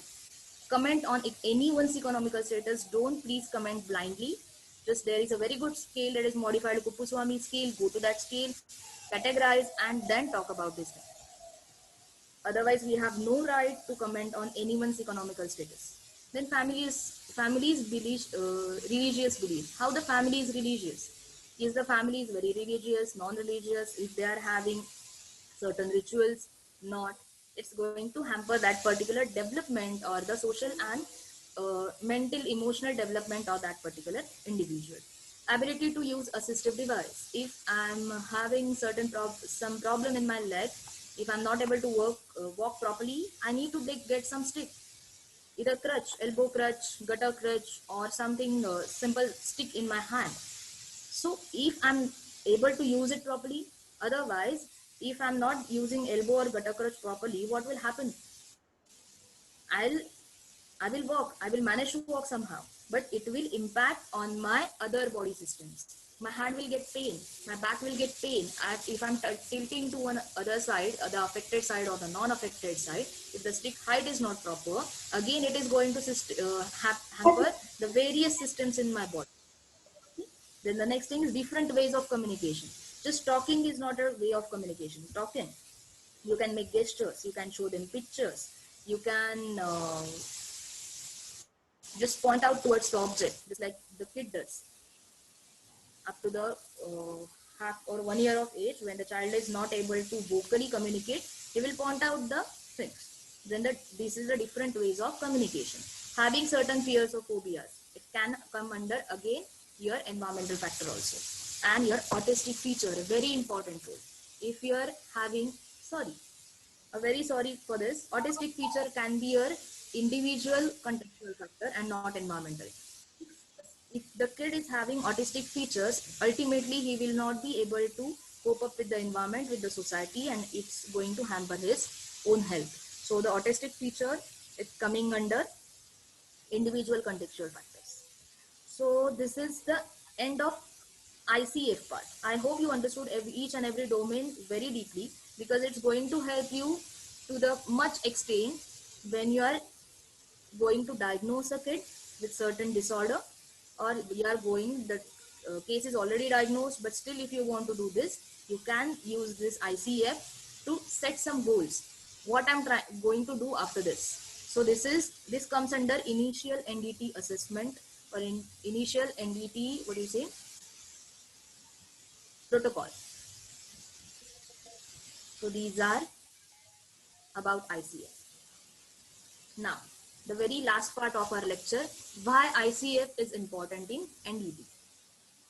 comment on anyone's economical status, don't please comment blindly. Just there is a very good scale that is modified Kuppuswamy scale. Go to that scale, categorize, and then talk about this thing. Otherwise, we have no right to comment on anyone's economical status. Then families belief, religious belief. How the family is religious. Is the family is very religious, non-religious? If they are having certain rituals, not. It's going to hamper that particular development or the social and mental, emotional development of that particular individual. Ability to use assistive device. If I'm having some problem in my leg, if I'm not able to walk properly, I need to get some stick, either crutch, elbow crutch, gutter crutch, or something simple stick in my hand. So if I'm able to use it properly, otherwise, if I'm not using elbow or gutter crutch properly, what will happen? I will walk, I will manage to walk somehow, but it will impact on my other body systems. My hand will get pain, my back will get pain. If I'm tilting to one other side, the affected side or the non-affected side, if the stick height is not proper, again it is going to hamper the various systems in my body. Then the next thing is different ways of communication. Just talking is not a way of communication. Talking, you can make gestures, you can show them pictures, you can just point out towards the object, just like the kid does, up to the half or 1 year of age, when the child is not able to vocally communicate, he will point out the things. Then this is the different ways of communication. Having certain fears or phobias, it can come under again your environmental factor also. And your autistic feature, a very important role. If you are having, sorry, very sorry for this, autistic feature can be your individual contextual factor and not environmental. If the kid is having autistic features, ultimately he will not be able to cope up with the environment, with the society, and it's going to hamper his own health. So the autistic feature is coming under individual contextual factors. So this is the end of ICF part. I hope you understood each and every domain very deeply, because it's going to help you to the much extent when you are going to diagnose a kid with certain disorder, or we are going, the case is already diagnosed, but still if you want to do this, you can use this ICF to set some goals. What I'm going to do after this. So this comes under initial NDT assessment, or initial NDT, what do you say, protocol. So these are about ICF. Now, the very last part of our lecture, why ICF is important in NDT.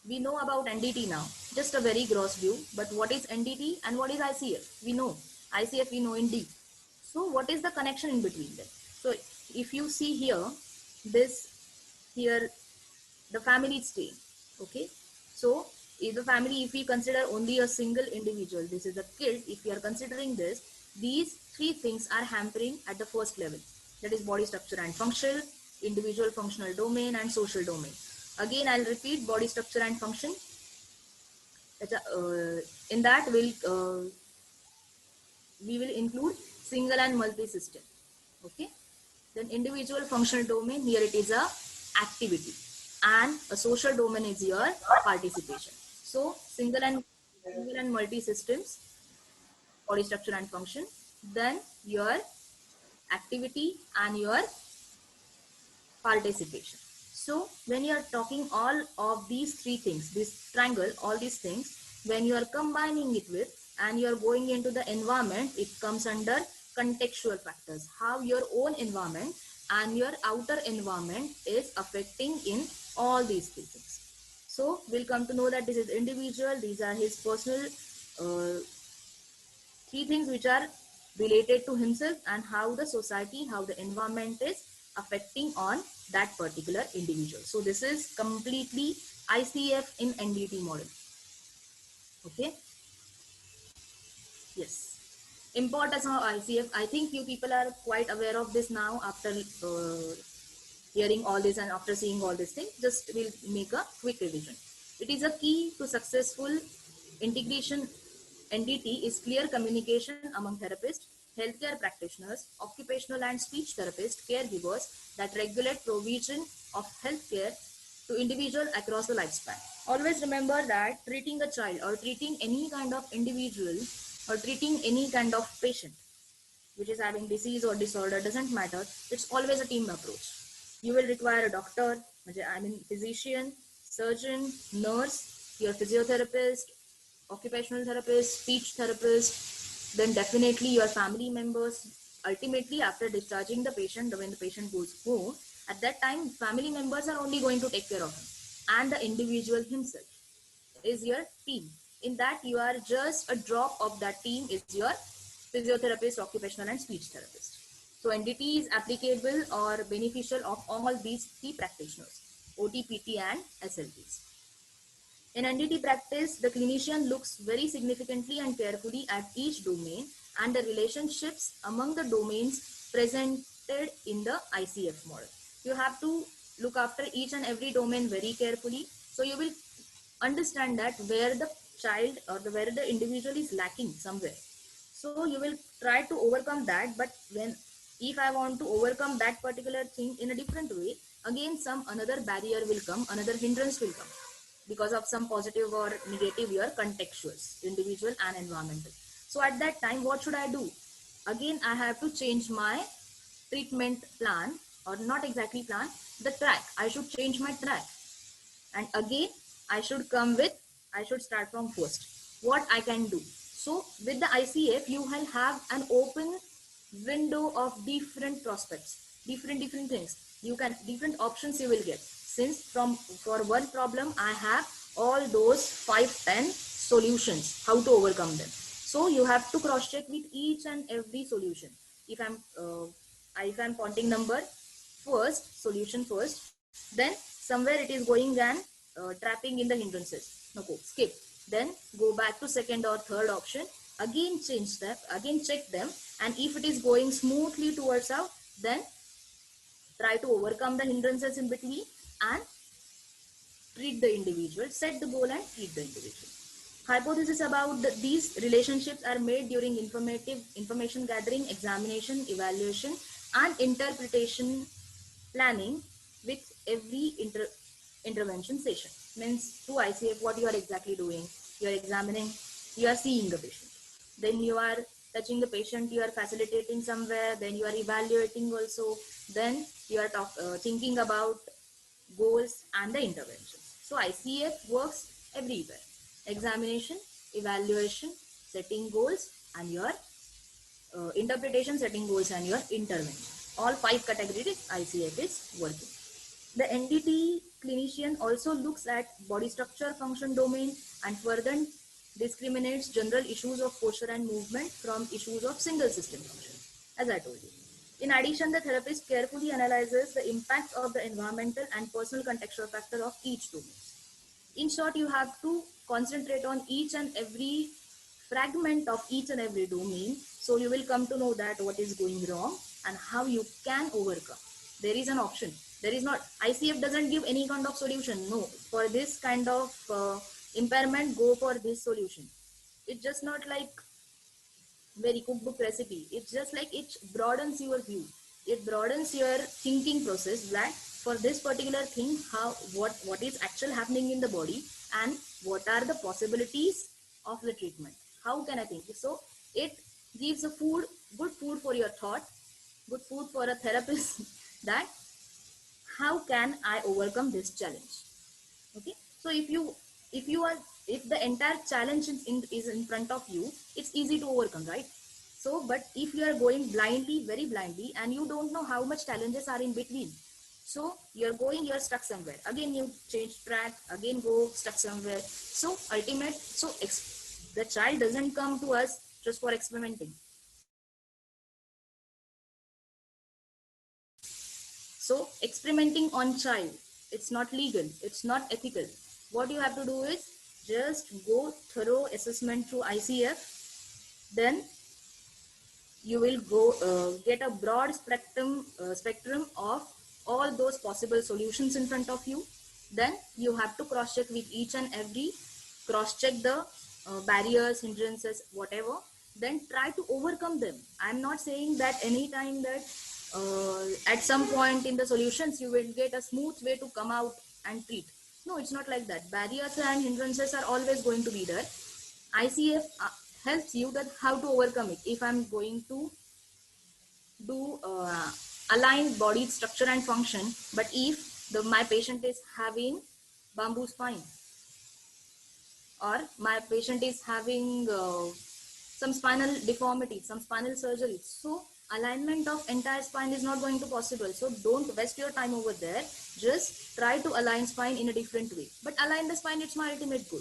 We know about NDT now, just a very gross view, but what is NDT and what is ICF? We know. ICF we know in deep. So what is the connection in between them? So if you see here, here, the family stay, okay? So if the family, if we consider only a single individual, this is a kid, if we are considering this, these three things are hampering at the first level. That is body structure and function, individual functional domain, and social domain. Again, I'll repeat body structure and function. In that we will include single and multi-system. Okay. Then individual functional domain, here it is a activity, and a social domain is your participation. So single and multi-systems, body structure and function, then your activity and your participation. So when you are talking all of these three things, this triangle, all these things, when you are combining it with and you are going into the environment, it comes under contextual factors, how your own environment and your outer environment is affecting in all these three things. So we'll come to know that this is individual, these are his personal three things which are related to himself, and how the society, how the environment is affecting on that particular individual. So this is completely ICF in NDT model. Okay. Yes. Importance of ICF. I think you people are quite aware of this now after hearing all this and after seeing all these things. Just we'll make a quick revision. It is a key to successful integration. NDT is clear communication among therapists, healthcare practitioners, occupational and speech therapists, caregivers that regulate provision of healthcare to individuals across the lifespan. Always remember that treating a child or treating any kind of individual or treating any kind of patient which is having disease or disorder, doesn't matter, it's always a team approach. You will require a doctor, I mean physician, surgeon, nurse, your physiotherapist, occupational therapist, speech therapist, then definitely your family members. Ultimately, after discharging the patient, when the patient goes home, at that time, family members are only going to take care of him, and the individual himself is your team. In that, you are just a drop of that team is your physiotherapist, occupational and speech therapist. So NDT is applicable or beneficial of all these three practitioners, OT, PT and SLPs. In NDT practice, the clinician looks very significantly and carefully at each domain and the relationships among the domains presented in the ICF model. You have to look after each and every domain very carefully. So you will understand that where the child or where the individual is lacking somewhere. So you will try to overcome that. But if I want to overcome that particular thing in a different way, again another barrier will come, another hindrance will come, because of some positive or negative your contextuals, individual and environmental. So at that time, what should I do? Again, I have to change my treatment plan, or not exactly plan, the track. I should change my track. And again, I should come with I should start from first. What I can do. So with the ICF, you will have an open window of different prospects, different things. You can different options you will get. Since for one problem I have all those 5-10 solutions how to overcome them. So you have to cross check with each and every solution. If I'm pointing number first solution first, then somewhere it is going and trapping in the hindrances. No, go skip. Then go back to second or third option. Again change them. Again check them. And if it is going smoothly towards out, then try to overcome the hindrances in between and treat the individual. Set the goal and treat the individual. Hypothesis about these relationships are made during information gathering, examination, evaluation, and interpretation planning with every intervention session. Means through ICF, what you are exactly doing? You are examining, you are seeing the patient. Then you are touching the patient, you are facilitating somewhere, then you are evaluating also, then you are thinking about goals and the intervention. So ICF works everywhere. Examination, evaluation, setting goals, and your interpretation, setting goals, and your intervention. All 5 categories ICF is working. The NDT clinician also looks at body structure function domain and further discriminates general issues of posture and movement from issues of single system function, as I told you. In addition, the therapist carefully analyzes the impact of the environmental and personal contextual factor of each domain. In short, you have to concentrate on each and every fragment of each and every domain, so you will come to know that what is going wrong and how you can overcome. There is an option. There is not, ICF doesn't give any kind of solution. No, for this kind of impairment, go for this solution. It's just not like very cookbook recipe. It's just like it broadens your view. It broadens your thinking process that for this particular thing, what is actually happening in the body and what are the possibilities of the treatment. How can I think? So it gives a good food for your thought, good food for a therapist that how can I overcome this challenge? Okay. So if the entire challenge is in front of you, it's easy to overcome, right? So, but if you are going blindly, very blindly, and you don't know how much challenges are in between, so you're stuck somewhere. Again, you change track, again go stuck somewhere. So the child doesn't come to us just for experimenting. So experimenting on child, it's not legal, it's not ethical. What you have to do is just go thorough assessment through ICF, then you will go get a broad spectrum of all those possible solutions in front of you. Then you have to cross check with each and every, cross check the barriers, hindrances, whatever, then try to overcome them. I'm not saying that anytime that at some point in the solutions you will get a smooth way to come out and treat. No, it's not like that. Barriers and hindrances are always going to be there. ICF helps you that how to overcome it. If I'm going to do align body structure and function, but if my patient is having bamboo spine, or my patient is having some spinal deformity, some spinal surgery, so alignment of entire spine is not going to possible. So don't waste your time over there. Just try to align spine in a different way. But align the spine, it's my ultimate goal.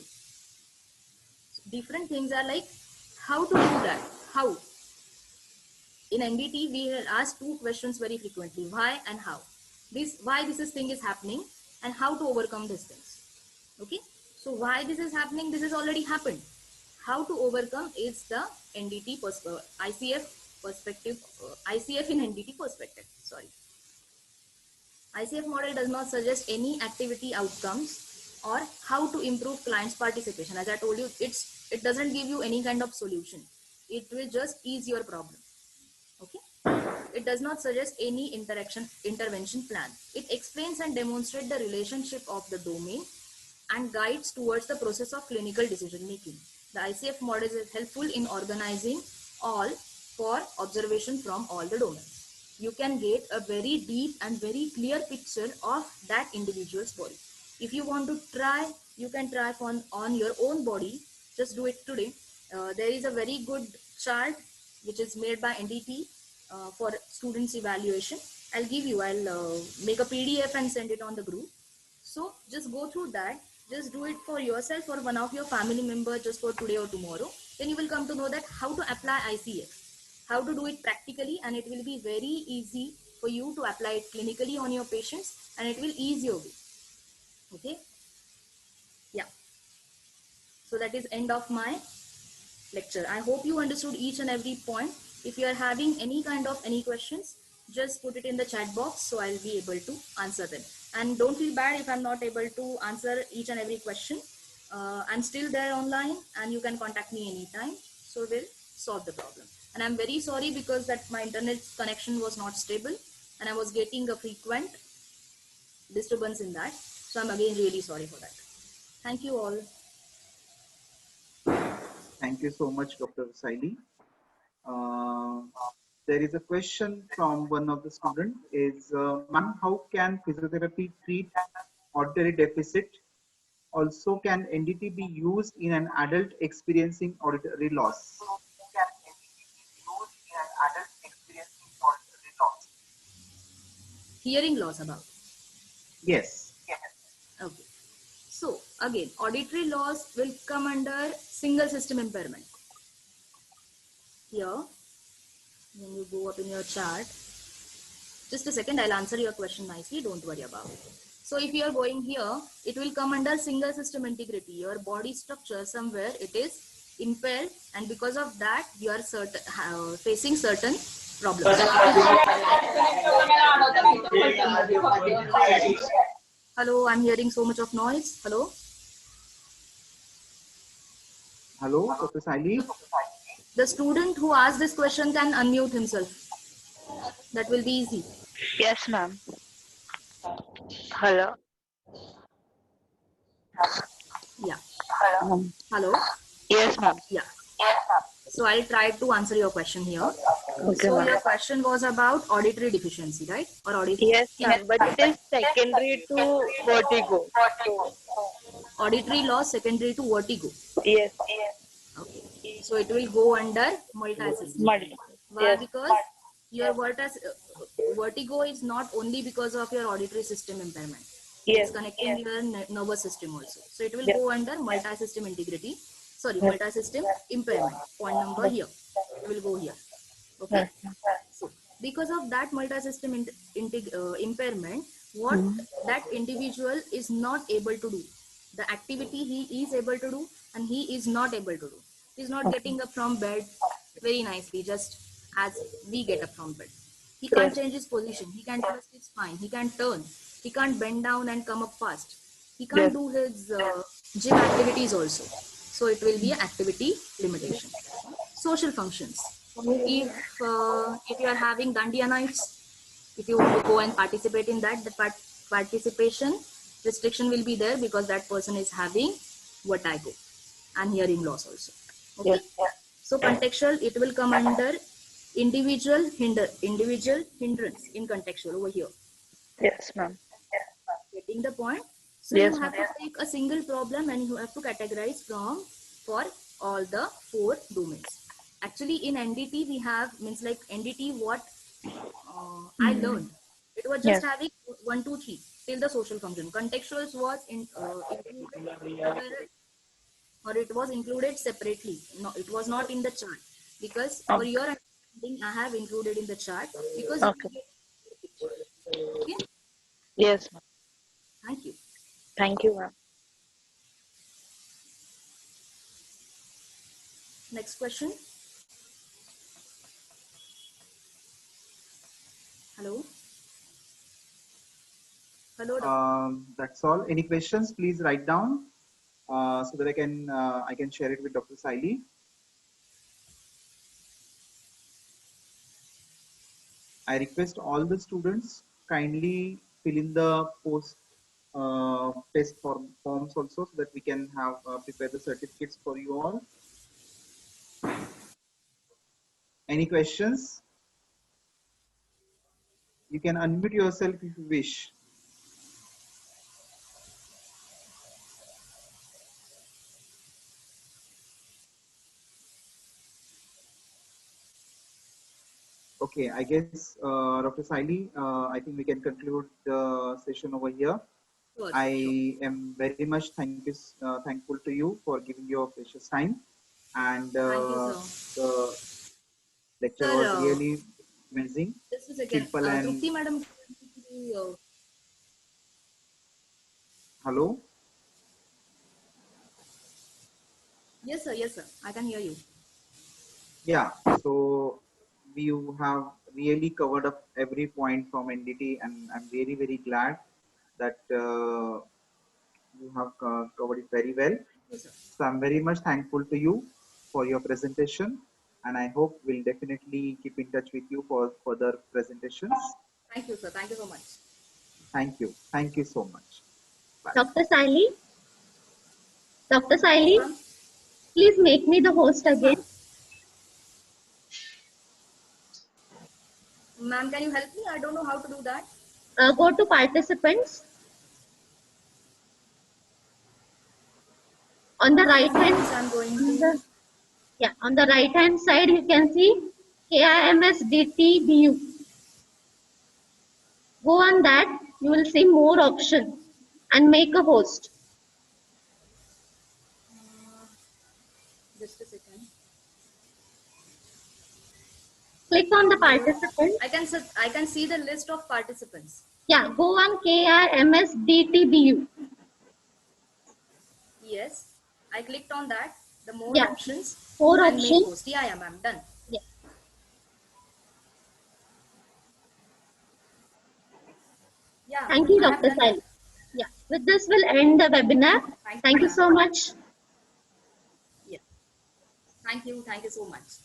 Different things are like how to do that. How? In NDT, we ask 2 questions very frequently: why and how. Why this thing is happening and how to overcome these things. Okay. So why this is happening? This has already happened. How to overcome is the NDT ICF perspective. ICF in NDT perspective. Sorry. ICF model does not suggest any activity outcomes or how to improve client's participation. As I told you, it doesn't give you any kind of solution. It will just ease your problem. Okay. It does not suggest any intervention plan. It explains and demonstrates the relationship of the domain and guides towards the process of clinical decision making. The ICF model is helpful in organizing all for observation from all the domains. You can get a very deep and very clear picture of that individual's body. If you want to try you can try on your own body. Just do it today. There is a very good chart which is made by NDT for students evaluation. I'll make a PDF and send it on the group. So just go through that. Just do it for yourself or one of your family member just for today or tomorrow. Then you will come to know that how to apply ICF, how to do it practically, and it will be very easy for you to apply it clinically on your patients, and it will ease your way. Okay. Yeah. So that is end of my lecture. I hope you understood each and every point. If you are having any questions, just put it in the chat box so I'll be able to answer them. And don't feel bad if I'm not able to answer each and every question. I'm still there online and you can contact me anytime. So we'll solve the problem. And I'm very sorry because that my internet connection was not stable and I was getting a frequent disturbance in that. So I'm again really sorry for that. Thank you all. Thank you so much, Dr. Saili. There is a question from one of the students is, ma'am, how can physiotherapy treat auditory deficit? Also, can NDT be used in an adult experiencing auditory loss? Hearing loss about. Yes. Okay. So again, auditory loss will come under single system impairment. Here, when you go up in your chart, just a second, I'll answer your question nicely. Don't worry about it. So if you are going here, it will come under single system integrity. Your body structure somewhere it is impaired, and because of that, you are facing certain problems. Hello, I'm hearing so much of noise. Hello. Hello, Dr. Saili. The student who asked this question can unmute himself. That will be easy. Yes, ma'am. Hello. Yeah. Hello. Hello. Yes, ma'am. Yeah. So I'll try to answer your question here. Okay, So ma'am. your question was about auditory deficiency, right? Or auditory? Yes, ma'am. But it is secondary to vertigo. Auditory loss secondary to vertigo. Yes. Okay. So it will go under multi-system. Why? Yes. Because your vertigo is not only because of your auditory system impairment. Yes. It's connecting your nervous system also. So it will Yes. go under multi-system integrity. Sorry, Yes. multi-system impairment. Point number here. It will go here. Okay. So because of that multi-system impairment, what that individual is not able to do, the activity he is able to do and he is not able to do. He's not getting up from bed very nicely, just as we get up from bed. He can't change his position. He can't twist his spine. He can't turn. He can't bend down and come up fast. He can't do his gym activities also. So it will be an activity limitation. Social functions. If you are having dandiya nights, if you want to go and participate in that, the participation restriction will be there because that person is having vertigo and hearing loss also. Okay. So contextual, it will come under individual hindrance in contextual over here. Yes, ma'am. Getting the point? So Yes, you have to take a single problem and you have to categorize for all the 4 domains. Actually, in NDT we have like NDT what I learned. It was just having 1, 2, 3 till the social function. Contextuals was included or it was included separately. No, it was not in the chart because for your understanding, I have included in the chart because Okay. Okay. Yes, ma'am. Thank you. Thank you, ma'am. Next question. Hello. Hello. That's all. Any questions? Please write down so that I can share it with Dr. Saili. I request all the students kindly fill in the post test forms also so that we can have prepare the certificates for you all. Any questions? You can unmute yourself if you wish. Okay, I guess Dr. Saili, I think we can conclude the session over here. Sure, sure. I am very much thankful to you for giving your precious time, and Thank you, sir. the lecture Sir, was really amazing, just a second. simple, and Trupti madam, hello. yes, sir. I can hear you. Yeah, so you have really covered up every point from NDT, and I'm very, very glad that you have covered it very well. Thank you, sir. So I'm very much thankful to you for your presentation, and I hope we'll definitely keep in touch with you for further presentations. Thank you, sir. Thank you so much. Thank you. Thank you so much. Bye. Dr. Saili, Dr. Saili, Ma'am? please make me the host again. Ma'am, can you help me? I don't know how to do that. Go to participants. On the right hand, Yes, I'm going to. on the right hand side, you can see KIMSDTBU. Go on that, you will see more options and make a host. Just a second. Click on the participant. I can see the list of participants. Yeah, go on KIMSDTBU. Yes, I clicked on that. The more Yeah. options. More and make options. host. Yeah, I'm done. Yeah. Yeah. Thank you, I have Dr. done Saili. that. Yeah. With this, we'll end the webinar. Thank you ma'am. so much. Yeah. Thank you. Thank you so much.